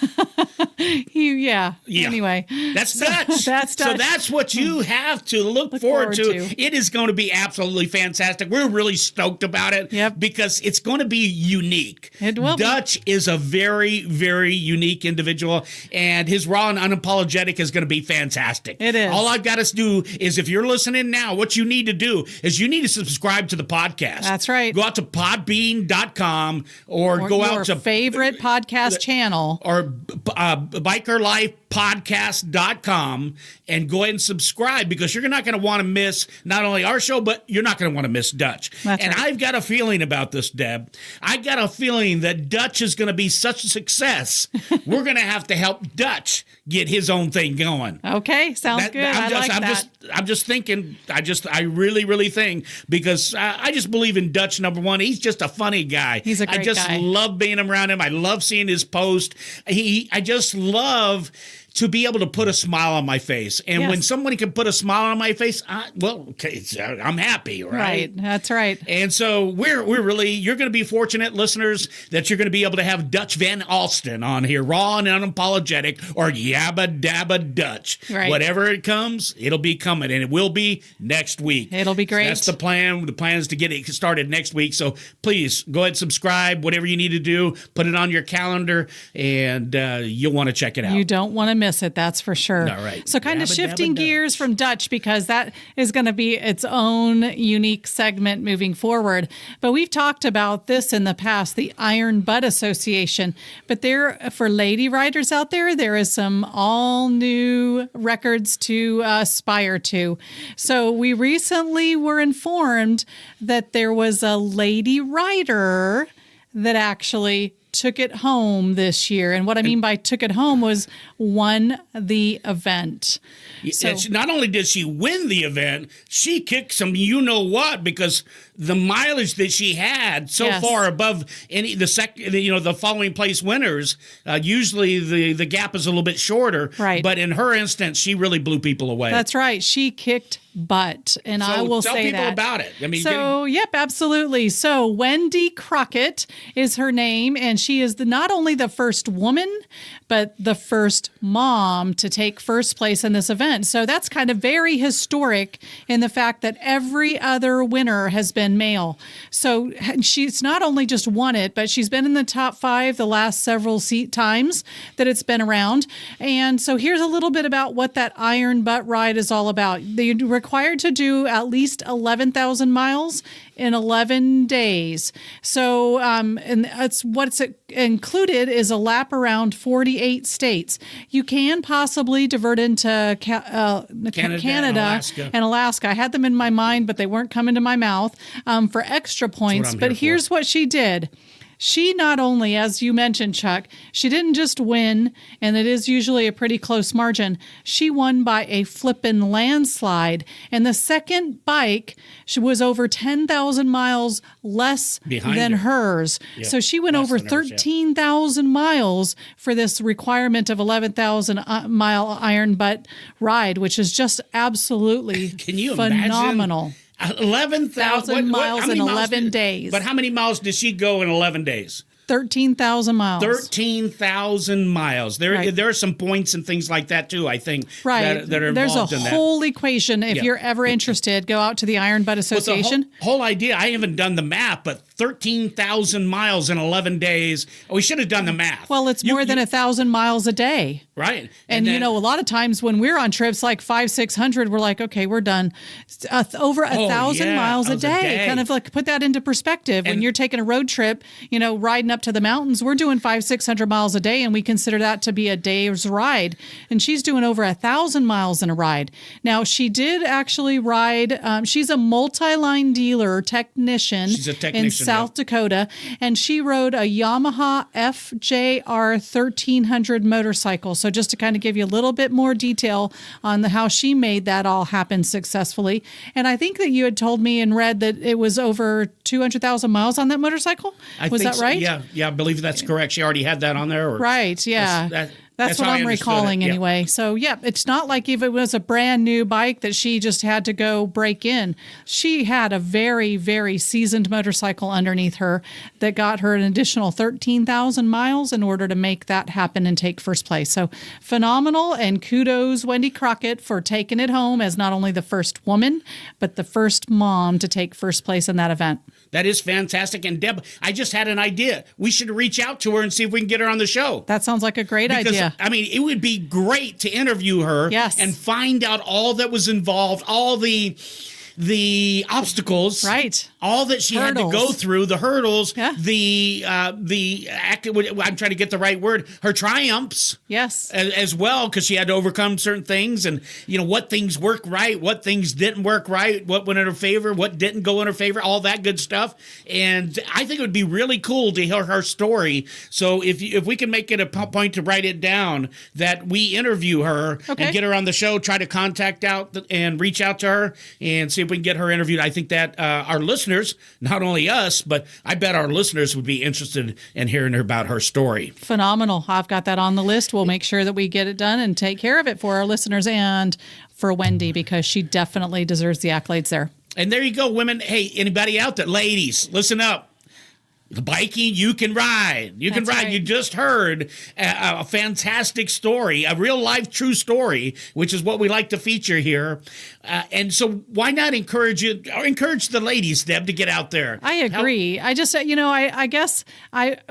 Anyway, that's Dutch. That's Dutch. So that's what you have to look forward to. It is going to be absolutely fantastic. We're really stoked about it because it's going to be unique. It will. Dutch is a very, very unique individual, and his raw and unapologetic is going to be fantastic. It is. All I've got to do is, if you're listening now, what you need to do is you need to subscribe to the podcast. That's right. Go out to podbean.com or go out to favorite podcast channel or bikerlifepodcast.com and go ahead and subscribe, because you're not going to want to miss not only our show, but you're not going to want to miss Dutch. That's right. I've got a feeling about this, Deb. I got a feeling that Dutch is going to be such a success. We're going to have to help Dutch get his own thing going. Okay, sounds good. I'm just thinking. I really, really think, because I just believe in Dutch. Number one, he's just a funny guy. He's a great guy. I just love being around him. I love seeing his post. I just love to be able to put a smile on my face. And when somebody can put a smile on my face, I'm happy, right? Right, that's right. And so we're really, you're going to be fortunate, listeners, that you're going to be able to have Dutch Van Alstin on here, raw and unapologetic, or yabba dabba Dutch. Right. Whatever it comes, it'll be coming, and it will be next week. It'll be great. So that's the plan. The plan is to get it started next week. So please go ahead and subscribe, whatever you need to do, put it on your calendar, and you'll want to check it out. You don't want to miss it, that's for sure. All right. So kind of shifting gears from Dutch, because that is going to be its own unique segment moving forward. But we've talked about this in the past, the Iron Butt Association. But for lady riders out there, there is some all new records to aspire to. So we recently were informed that there was a lady rider that actually took it home this year. And what I mean by took it home was won the event. So, not only did she win the event, she kicked some you-know-what, because the mileage that she had so far above the following place winners, usually the gap is a little bit shorter. Right. But in her instance, she really blew people away. That's right. She kicked butt, and I will say that. Tell people about it. I mean, absolutely. So Wendy Crockett is her name, and she is not only the first woman, but the first mom to take first place in this event. So that's kind of very historic in the fact that every other winner has been male. So she's not only just won it, but she's been in the top 5 the last several times that it's been around. And so here's a little bit about what that Iron Butt ride is all about. They're required to do at least 11,000 miles in 11 days. So, and that's what's included is a lap around 48 states. You can possibly divert into Canada and Alaska. I had them in my mind, but they weren't coming to my mouth for extra points. But here's what she did. She not only, as you mentioned, Chuck, she didn't just win, and it is usually a pretty close margin. She won by a flippin' landslide. And the second bike was over 10,000 miles less than hers. Yep. So she went over 13,000 miles for this requirement of 11,000 mile Iron Butt ride, which is just absolutely phenomenal. Imagine? 11,000 miles in 11 days. But how many miles did she go in 11 days? 13,000 miles. 13,000 miles. There are some points and things like that too, I think, that are involved There's in that. There's a whole equation. If you're ever interested, go out to the Iron Butt Association. But the whole idea, I haven't done the math, but 13,000 miles in 11 days. We should have done the math. Well, it's more than 1,000 miles a day. Right. And then, a lot of times when we're on trips like 500-600, we're like, okay, we're done. Over 1,000 miles a day. Kind of like put that into perspective. When you're taking a road trip, riding up to the mountains, we're doing 500-600 miles a day, and we consider that to be a day's ride. And she's doing over 1,000 miles in a ride. Now, she did actually ride. She's a multi-line dealer technician. She's a technician in South Dakota, and she rode a Yamaha FJR 1300 motorcycle. So just to kind of give you a little bit more detail on how she made that all happen successfully. And I think that you had told me and read that it was over 200,000 miles on that motorcycle. Was that right? Yeah, I believe that's correct. She already had that on there. Right, yeah. That's what how I I'm understood recalling it. Yeah. anyway. So, yeah, it's not like if it was a brand new bike that she just had to go break in. She had a very, very seasoned motorcycle underneath her that got her an additional 13,000 miles in order to make that happen and take first place. So phenomenal, and kudos, Wendy Crockett, for taking it home as not only the first woman, but the first mom to take first place in that event. That is fantastic. And Deb, I just had an idea. We should reach out to her and see if we can get her on the show. That sounds like a great idea. I mean, it would be great to interview her and find out all that was involved, all the obstacles, right? All that she had to go through, the hurdles, I'm trying to get the right word, her triumphs, as well, because she had to overcome certain things, and what things worked right, what things didn't work right, what went in her favor, what didn't go in her favor, all that good stuff. And I think it would be really cool to hear her story. So if we can make it a point to write it down, that we interview her and get her on the show, try to contact out and reach out to her and see if we can get her interviewed. I think that our listeners, not only us, but I bet our listeners would be interested in hearing about her story. Phenomenal. I've got that on the list. We'll make sure that we get it done and take care of it for our listeners and for Wendy, because she definitely deserves the accolades there. And there you go, women. Hey, anybody out there, ladies, listen up. The biking, you can ride. You can ride. Right. You just heard a fantastic story, a real life true story, which is what we like to feature here. And so why not encourage the ladies, Deb, to get out there? I agree. I just, I guess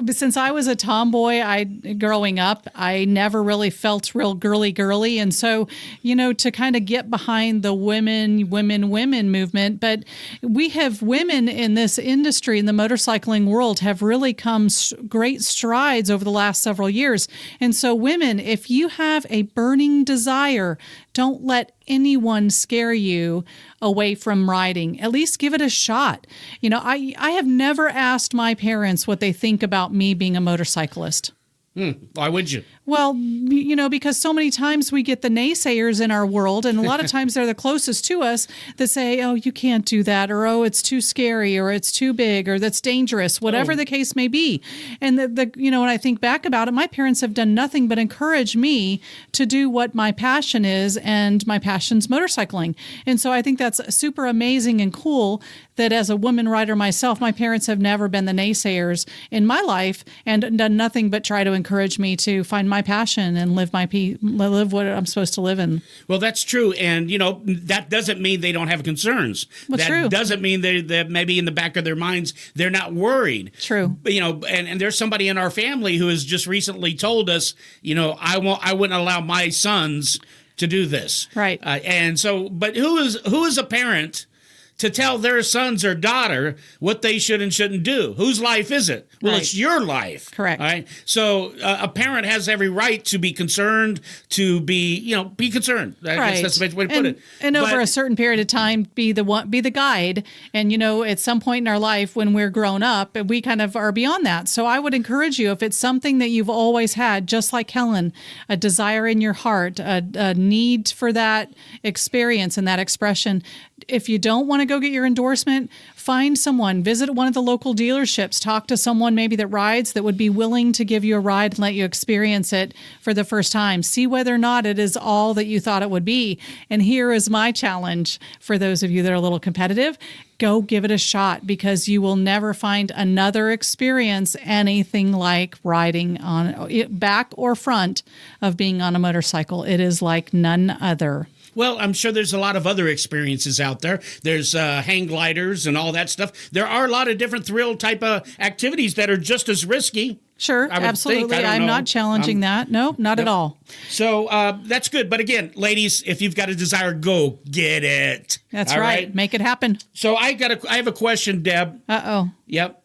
since I was a tomboy, growing up, I never really felt real girly. And so, to kind of get behind the women movement, but we have women in this industry, in the motorcycling world, have really come great strides over the last several years. And so women, if you have a burning desire, don't let anyone scare you away from riding. At least give it a shot. I have never asked my parents what they think about me being a motorcyclist. Why would you? Well, because so many times we get the naysayers in our world, and a lot of times they're the closest to us that say, oh, you can't do that, or oh, it's too scary, or it's too big, or that's dangerous, whatever the case may be. And when I think back about it, my parents have done nothing but encourage me to do what my passion is, and my passion's motorcycling. And so I think that's super amazing and cool that as a woman rider myself, my parents have never been the naysayers in my life and done nothing but try to encourage me to find my passion and live what I'm supposed to live in. Well, that's true. And, that doesn't mean they don't have concerns. That doesn't mean that maybe in the back of their minds, they're not worried. True. But, and there's somebody in our family who has just recently told us, I wouldn't allow my sons to do this. Right. And so, but who is a parent to tell their sons or daughter what they should and shouldn't do? Whose life is it? Well, It's your life. Correct. All right. So a parent has every right to be concerned, to be concerned. I guess that's the best way to put it. And over a certain period of time, be the guide. And, at some point in our life when we're grown up, we kind of are beyond that. So I would encourage you, if it's something that you've always had, just like Helen, a desire in your heart, a need for that experience and that expression, if you don't want to go get your endorsement, find someone, visit one of the local dealerships, talk to someone maybe that rides that would be willing to give you a ride and let you experience it for the first time. See whether or not it is all that you thought it would be. And here is my challenge for those of you that are a little competitive. Go give it a shot, because you will never find another experience anything like riding on back or front of being on a motorcycle. It is like none other. Well, I'm sure there's a lot of other experiences out there. There's hang gliders and all that stuff. There are a lot of different thrill type of activities that are just as risky. Sure, absolutely. I'm not challenging that. No, not at all. So that's good. But again, ladies, if you've got a desire, go get it. That's right. Make it happen. So I have a question, Deb. Uh-oh. Yep.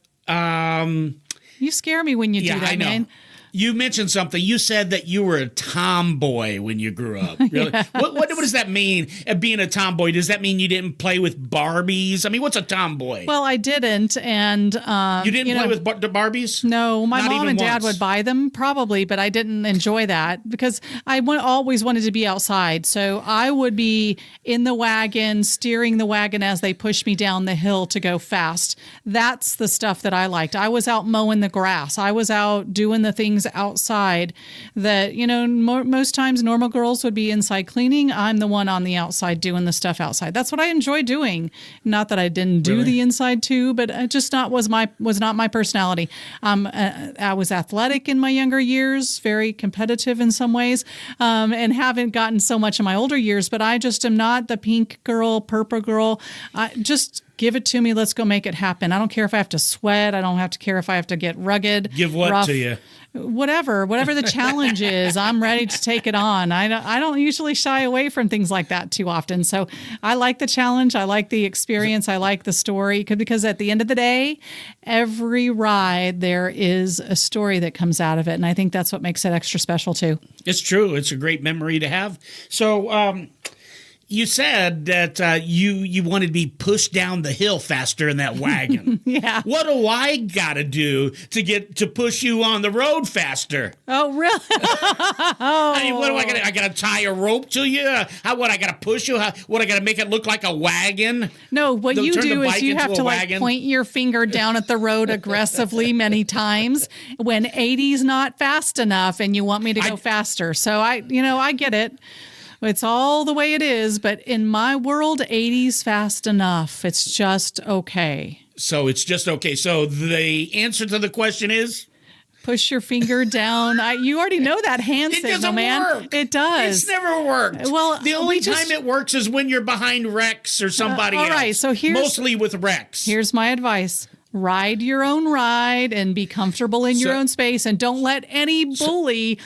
You scare me when you do that, I know. man. You mentioned something. You said that you were a tomboy when you grew up. Really? Yeah. What does that mean, being a tomboy? Does that mean you didn't play with Barbies? I mean, what's a tomboy? Well, I didn't. And you didn't play with the Barbies? No, my mom and dad once. would buy them probably, but I didn't enjoy that because I always wanted to be outside. So I would be in the wagon, steering the wagon as they pushed me down the hill to go fast. That's the stuff that I liked. I was out mowing the grass. I was out doing the things things outside that, most times normal girls would be inside cleaning. I'm the one on the outside doing the stuff outside. That's what I enjoy doing. Not that I didn't do the inside too, but it just was not my personality. I was athletic in my younger years, very competitive in some ways, and haven't gotten so much in my older years, but I just am not the pink girl, purple girl. Just give it to me. Let's go make it happen. I don't care if I have to sweat. I don't have to care if I have to get rugged. Give what rough, to you? Whatever the challenge is, I'm ready to take it on. I don't usually shy away from things like that too often. So I like the challenge. I like the experience. I like the story because at the end of the day, every ride, there is a story that comes out of it. And I think that's what makes it extra special too. It's true. It's a great memory to have. So, you said that you wanted to be pushed down the hill faster in that wagon. Yeah. What do I got to do to push you on the road faster? Oh, really? I mean, what do I got to tie a rope to you? I got to push you? I got to make it look like a wagon? No, what you do is you have to wagon? point your finger down at the road aggressively many times when 80's not fast enough and you want me to go faster. So I get it. It's all the way it is, but in my world, 80's fast enough. It's just okay. So it's just okay. So the answer to the question is? Push your finger down. You already know that hand signal, man. Work. It does. It's never worked. Well, the only time it works is when you're behind Rex or somebody else. All right, so mostly with Rex. Here's my advice. Ride your own ride and be comfortable in your own space, and don't let any bully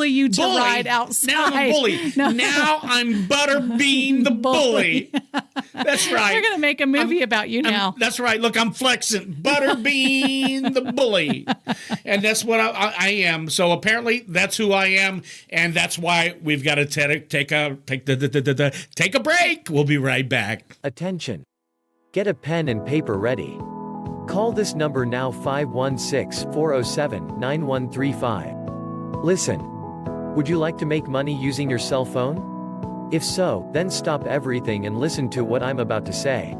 you to ride outside. Now I'm a bully. No. Now I'm Butterbean the bully. That's right. They're going to make a movie about you now. That's right. Look, I'm flexing. Butterbean the bully. And that's what I am. So apparently that's who I am, and that's why we've got to take a break. We'll be right back. Attention. Get a pen and paper ready. Call this number now, 516-407-9135. Listen. Would you like to make money using your cell phone? If so, then stop everything and listen to what I'm about to say.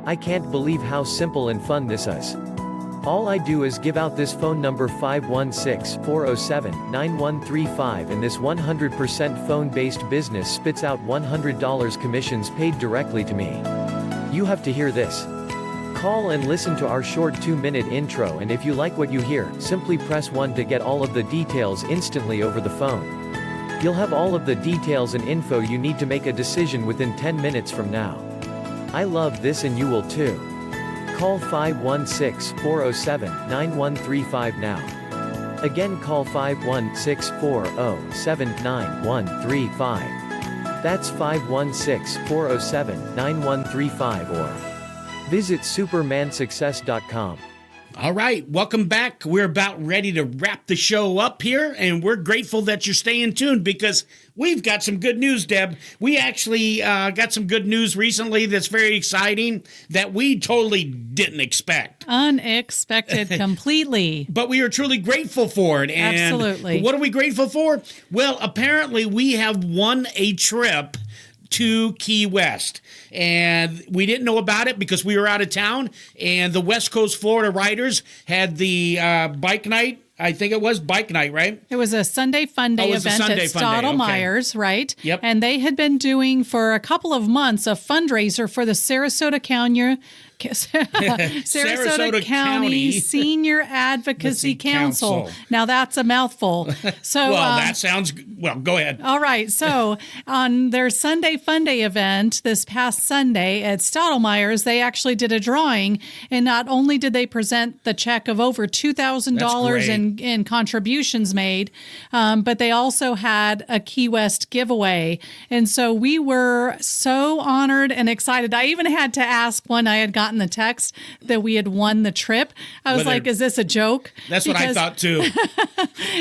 I can't believe how simple and fun this is. All I do is give out this phone number, 516-407-9135, and this 100% phone-based business spits out $100 commissions paid directly to me. You have to hear this. Call and listen to our short 2-minute intro, and if you like what you hear, simply press 1 to get all of the details instantly over the phone. You'll have all of the details and info you need to make a decision within 10 minutes from now. I love this and you will too. Call 516-407-9135 now. Again, call 516-407-9135. That's 516-407-9135 or visit supermansuccess.com. All right, welcome back. We're about ready to wrap the show up here, and we're grateful that you're staying tuned because we've got some good news, Deb. We actually got some good news recently that's very exciting that we totally didn't expect. Unexpected completely. But we are truly grateful for it. And absolutely. What are we grateful for? Well, apparently we have won a trip to Key West. And we didn't know about it because we were out of town, and the West Coast Florida Riders had the bike night. I think it was bike night, right? It was a Sunday Fun Day event at Stottlemyers, right? Yep. And they had been doing for a couple of months a fundraiser for the Sarasota County Senior Advocacy Council. Now that's a mouthful. So that sounds well. Go ahead. All right. So on their Sunday Fun Day event this past Sunday at Stottlemyers, they actually did a drawing, and not only did they present the check of over $2,000 in contributions made, but they also had a Key West giveaway, and so we were so honored and excited. I even had to ask when I had gotten the text that we had won the trip. I was like, "Is this a joke?" That's what I thought too.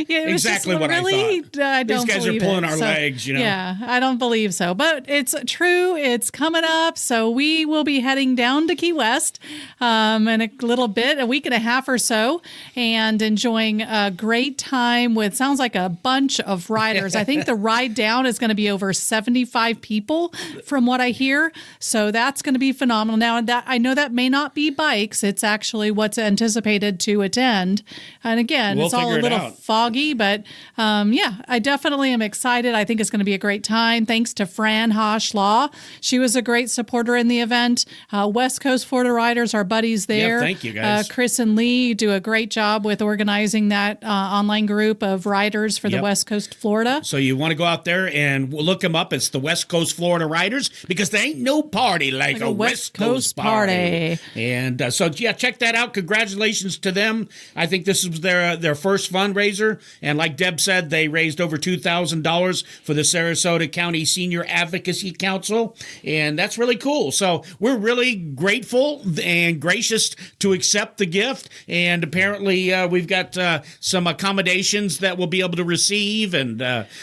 Yeah, exactly what I thought. I don't These guys are pulling our legs, you know. Yeah, I don't believe so, but it's true. It's coming up, so we will be heading down to Key West in a little bit, a week and a half or so, and enjoying having a great time with, sounds like a bunch of riders. I think the ride down is going to be over 75 people from what I hear. So that's going to be phenomenal. Now, that I know that may not be bikes. It's actually what's anticipated to attend. And again, it's all a little foggy, but I definitely am excited. I think it's going to be a great time. Thanks to Fran Haasch Law. She was a great supporter in the event. West Coast Florida Riders, our buddies there. Yeah, thank you, guys. Chris and Lee do a great job with organizing that online group of riders for the West Coast Florida. So you want to go out there and look them up. It's the West Coast Florida Riders, because there ain't no party like a West Coast party. And check that out. Congratulations to them. I think this was their first fundraiser. And like Deb said, they raised over $2,000 for the Sarasota County Senior Advocacy Council. And that's really cool. So we're really grateful and gracious to accept the gift. And apparently we've got some accommodations that we'll be able to receive. And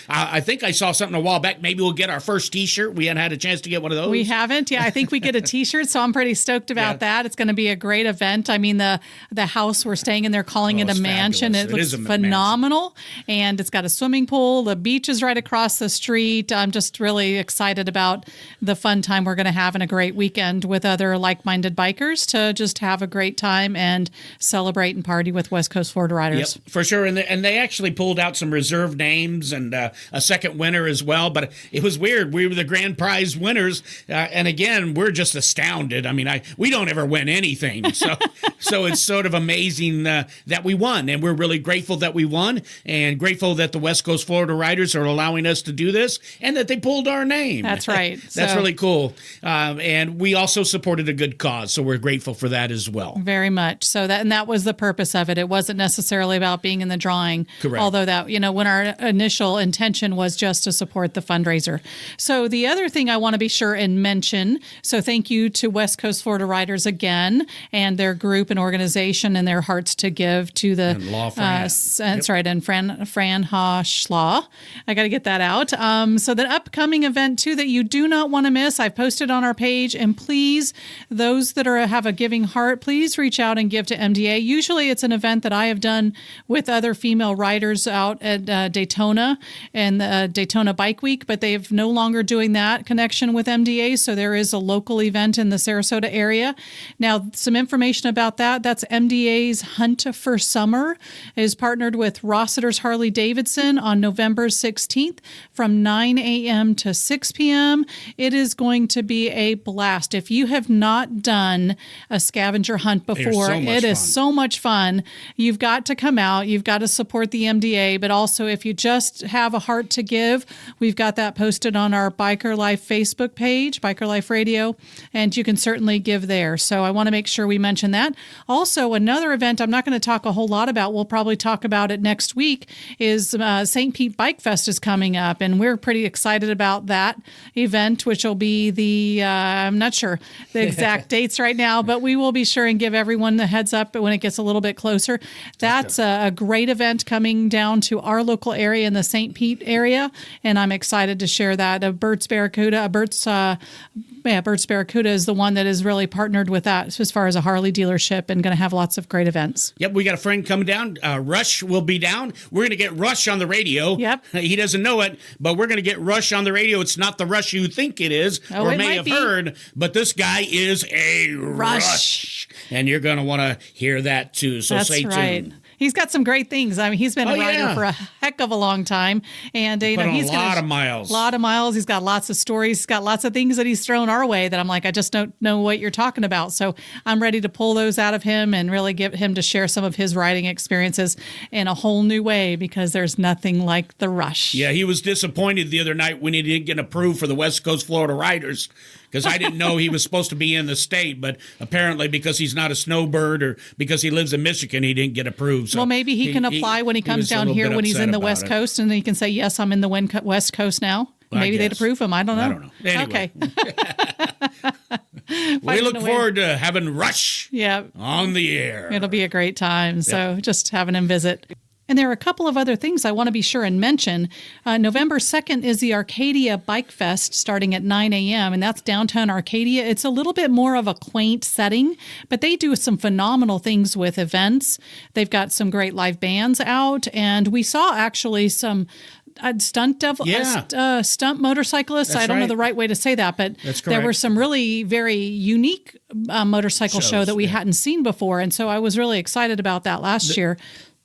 I think I saw something a while back. Maybe we'll get our first T-shirt. We hadn't had a chance to get one of those. We haven't. Yeah, I think we get a T-shirt. So I'm pretty stoked about that. It's going to be a great event. I mean, the house we're staying in, they're calling it a mansion. Fabulous. It looks phenomenal. And it's got a swimming pool. The beach is right across the street. I'm just really excited about the fun time we're going to have and a great weekend with other like-minded bikers to just have a great time and celebrate and party with West Coast Florida riders. Yep, for sure. And they actually pulled out some reserve names and a second winner as well. But it was weird. We were the grand prize winners. And again, we're just astounded. I mean, we don't ever win anything. So it's sort of amazing that we won. And we're really grateful that we won, and grateful that the West Coast Florida riders are allowing us to do this and that they pulled our name. That's right. That's really cool. And we also supported a good cause. So we're grateful for that as well. Very much. So that was the purpose of it. It wasn't necessarily about being in the drawing. Correct. Although when our initial intention was just to support the fundraiser. So the other thing I want to be sure and mention, so thank you to West Coast Florida Riders again and their group and organization and their hearts to give to the Law Fran. That's right, and Fran Haasch Law. I got to get that out. So the upcoming event too that you do not want to miss, I've posted on our page, and please, those that have a giving heart, please reach out and give to MDA. Usually it's an event that I have done with other female riders out at Daytona and the Daytona Bike Week, but they've no longer doing that connection with MDA. So there is a local event in the Sarasota area. Now, some information about that. That's MDA's Hunt for Summer. It is partnered with Rossiter's Harley Davidson on November 16th from 9 a.m. to 6 p.m. It is going to be a blast. If you have not done a scavenger hunt before, it is so much fun. You've got to come out. You've got to support the MDA, but also if you just have a heart to give, we've got that posted on our Biker Life Facebook page, Biker Life Radio, and you can certainly give there. So I want to make sure we mention that. Also, another event I'm not going to talk a whole lot about, we'll probably talk about it next week, is St. Pete Bike Fest is coming up, and we're pretty excited about that event, which will be I'm not sure the exact dates right now, but we will be sure and give everyone the heads up when it gets a little bit closer. That's a great event coming down to our local area in the St. Pete area, and I'm excited to share that. Burt's Barracuda is the one that is really partnered with that as far as a Harley dealership and going to have lots of great events. Yep, we got a friend coming down. Rush will be down. We're going to get Rush on the radio. Yep. He doesn't know it, but we're going to get Rush on the radio. It's not the Rush you think it is or may have heard, but this guy is a Rush. And you're going to want to hear that too, so stay tuned. He's got some great things. I mean, he's been a rider for a heck of a long time, and he's got a lot of miles. He's got lots of stories. He's got lots of things that he's thrown our way that I'm like, I just don't know what you're talking about. So I'm ready to pull those out of him and really get him to share some of his riding experiences in a whole new way, because there's nothing like the Rush. Yeah, he was disappointed the other night when he didn't get approved for the West Coast Florida Riders, because I didn't know he was supposed to be in the state, but apparently because he's not a snowbird or because he lives in Michigan, he didn't get approved. So well, maybe he can apply when he comes down here when he's in the West Coast, and then he can say, yes, I'm in the West Coast now. Well, maybe they'd approve him. I don't know. Anyway. Okay. We look forward to having Rush on the air. It'll be a great time. So just having him visit. And there are a couple of other things I want to be sure and mention. November 2nd is the Arcadia Bike Fest starting at 9 a.m., and that's downtown Arcadia. It's a little bit more of a quaint setting, but they do some phenomenal things with events. They've got some great live bands out, and we saw actually some stunt motorcyclists. That's I don't know right. the right way to say that, but That's there were correct. some really very unique motorcycle Shows, show that we yeah. hadn't seen before. And so I was really excited about that last year.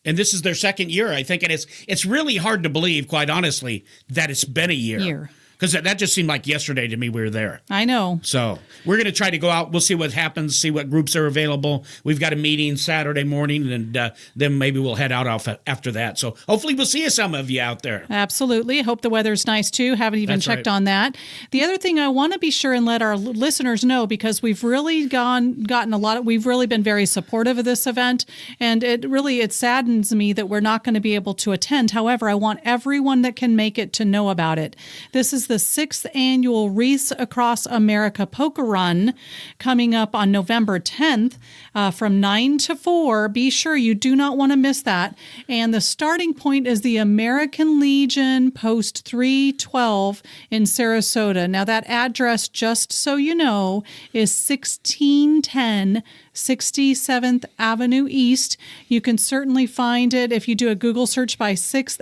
And this is their second year, I think. And it's really hard to believe, quite honestly, that it's been a year. Because that just seemed like yesterday to me we were there. I know. So we're going to try to go out. We'll see what happens, see what groups are available. We've got a meeting Saturday morning, and then maybe we'll head out after that. So hopefully we'll see some of you out there. Absolutely. Hope the weather's nice too. Haven't even That's checked right. on that. The other thing I want to be sure and let our listeners know, because we've really we've really been very supportive of this event, and it saddens me that we're not going to be able to attend. However, I want everyone that can make it to know about it. This is the 6th annual Wreaths Across America Poker Run coming up on November 10th from 9 to 4. Be sure you do not want to miss that. And the starting point is the American Legion Post 312 in Sarasota. Now that address, just so you know, is 1610 67th Avenue East. You can certainly find it if you do a Google search by 6th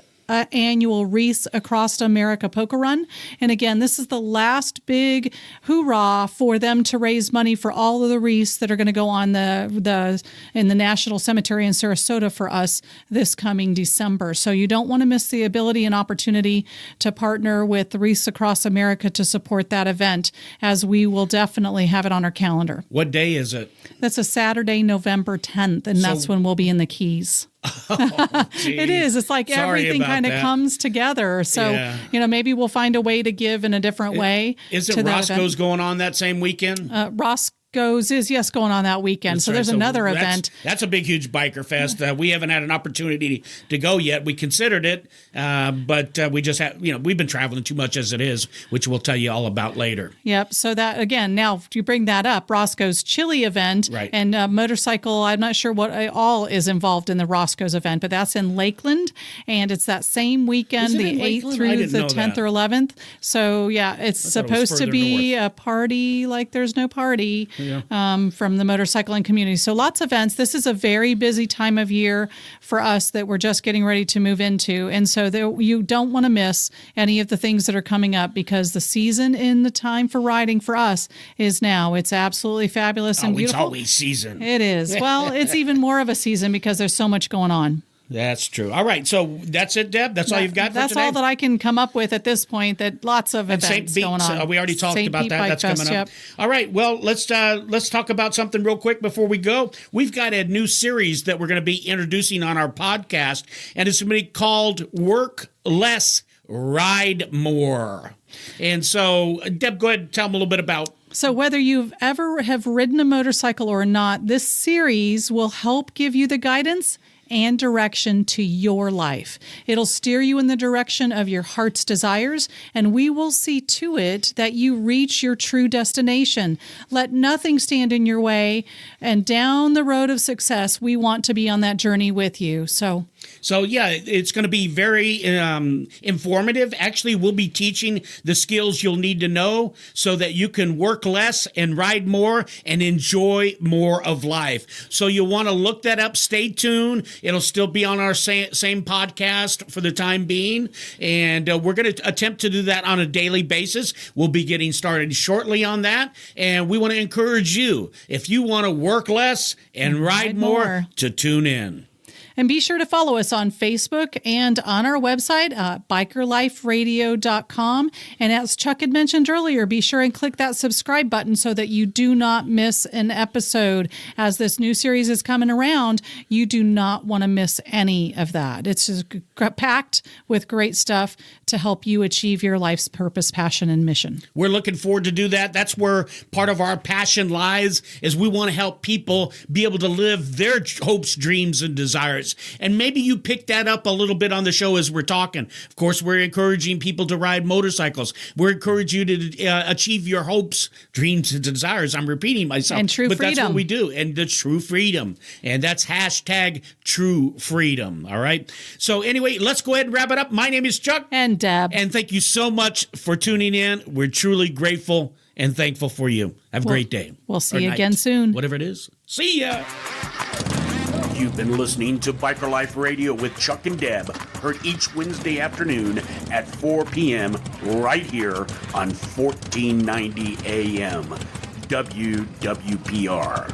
annual Wreaths Across America Poker Run. And again, this is the last big hoorah for them to raise money for all of the wreaths that are going to go on in the National Cemetery in Sarasota for us this coming December. So you don't want to miss the ability and opportunity to partner with the Wreaths Across America to support that event, as we will definitely have it on our calendar. What day is it? That's a Saturday, November 10th, and that's when we'll be in the Keys. It is. It's like Sorry everything about kind of that. comes together. So, maybe we'll find a way to give in a different way. Is it to that Roscoe's event. going on that same weekend? Roscoe's is, yes, going on that weekend. That's so right. there's another event. That's a big, huge biker fest. We haven't had an opportunity to go yet. We considered it, but we just have, we've been traveling too much as it is, which we'll tell you all about later. Yep. So that, again, now if you bring that up, Roscoe's Chili event Right. and motorcycle, I'm not sure what all is involved in the Roscoe's event, but that's in Lakeland. And it's that same weekend, Is it the in 8th Lakeland? I through didn't the know 10th that. or 11th. So, yeah, it's I thought it was supposed to further be north. a party like there's no party from the motorcycling community. So lots of events. This is a very busy time of year for us that we're just getting ready to move into. And so you don't want to miss any of the things that are coming up, because the season in the time for riding for us is now. It's absolutely fabulous and It's beautiful. always season. It is. Well, it's even more of a season because there's so much going on. That's true. All right. So that's it, Deb? That's all you've got for That's today? all that I can come up with at this point. That lots of And events St. Pete, going on. we already talked St. about Pete that. Bike That's Fest, coming up. yep. All right. Well, let's talk about something real quick before we go. We've got a new series that we're going to be introducing on our podcast, and it's going to be called Work Less, Ride More. And so, Deb, go ahead and tell them a little bit about. So whether you've ever have ridden a motorcycle or not, this series will help give you the guidance and direction to your life. It'll steer you in the direction of your heart's desires, and we will see to it that you reach your true destination. Let nothing stand in your way, and down the road of success, we want to be on that journey with you. So yeah, it's going to be very informative. Actually, we'll be teaching the skills you'll need to know so that you can work less and ride more and enjoy more of life. So you'll want to look that up. Stay tuned. It'll still be on our same podcast for the time being. And we're going to attempt to do that on a daily basis. We'll be getting started shortly on that. And we want to encourage you, if you want to work less and ride more, to tune in. And be sure to follow us on Facebook and on our website, bikerliferadio.com. And as Chuck had mentioned earlier, be sure and click that subscribe button so that you do not miss an episode. As this new series is coming around, you do not want to miss any of that. It's just packed with great stuff to help you achieve your life's purpose, passion, and mission. We're looking forward to do that. That's where part of our passion lies, is we want to help people be able to live their hopes, dreams, and desires. is. And maybe you picked that up a little bit on the show as we're talking. Of course, we're encouraging people to ride motorcycles. We're encouraging you to achieve your hopes, dreams, and desires. I'm repeating myself. And true but freedom. That's what we do. And the true freedom. And that's hashtag true freedom. All right. So anyway, let's go ahead and wrap it up. My name is Chuck. And Deb. And thank you so much for tuning in. We're truly grateful and thankful for you. Have a great day. We'll see Or you night. again soon. Whatever it is. See ya. You've been listening to Biker Life Radio with Chuck and Deb, heard each Wednesday afternoon at 4 p.m. right here on 1490 AM WWPR.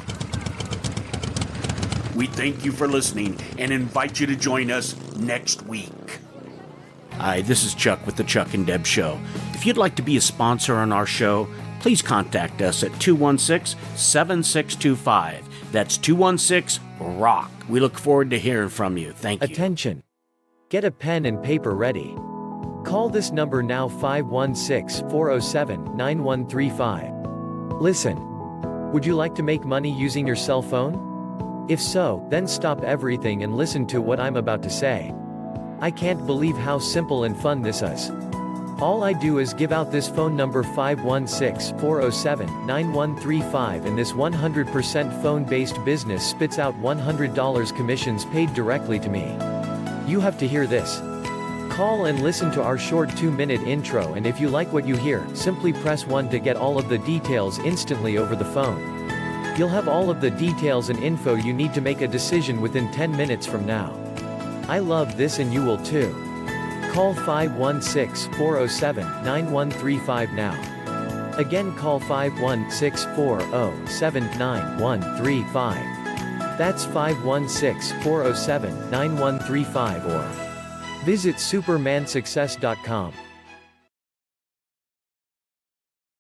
We thank you for listening and invite you to join us next week. Hi, this is Chuck with the Chuck and Deb Show. If you'd like to be a sponsor on our show, please contact us at 216-7625. That's 216-ROCK. We look forward to hearing from you. Thank you. Attention. Get a pen and paper ready. Call this number now, 516-407-9135. Listen. Would you like to make money using your cell phone? If so, then stop everything and listen to what I'm about to say. I can't believe how simple and fun this is. All I do is give out this phone number, 516-407-9135, and this 100% phone-based business spits out $100 commissions paid directly to me. You have to hear this. Call and listen to our short 2-minute intro, and if you like what you hear, simply press 1 to get all of the details instantly over the phone. You'll have all of the details and info you need to make a decision within 10 minutes from now. I love this and you will too. Call 516-407-9135 now. Again, call 516-407-9135. That's 516-407-9135, or visit supermansuccess.com.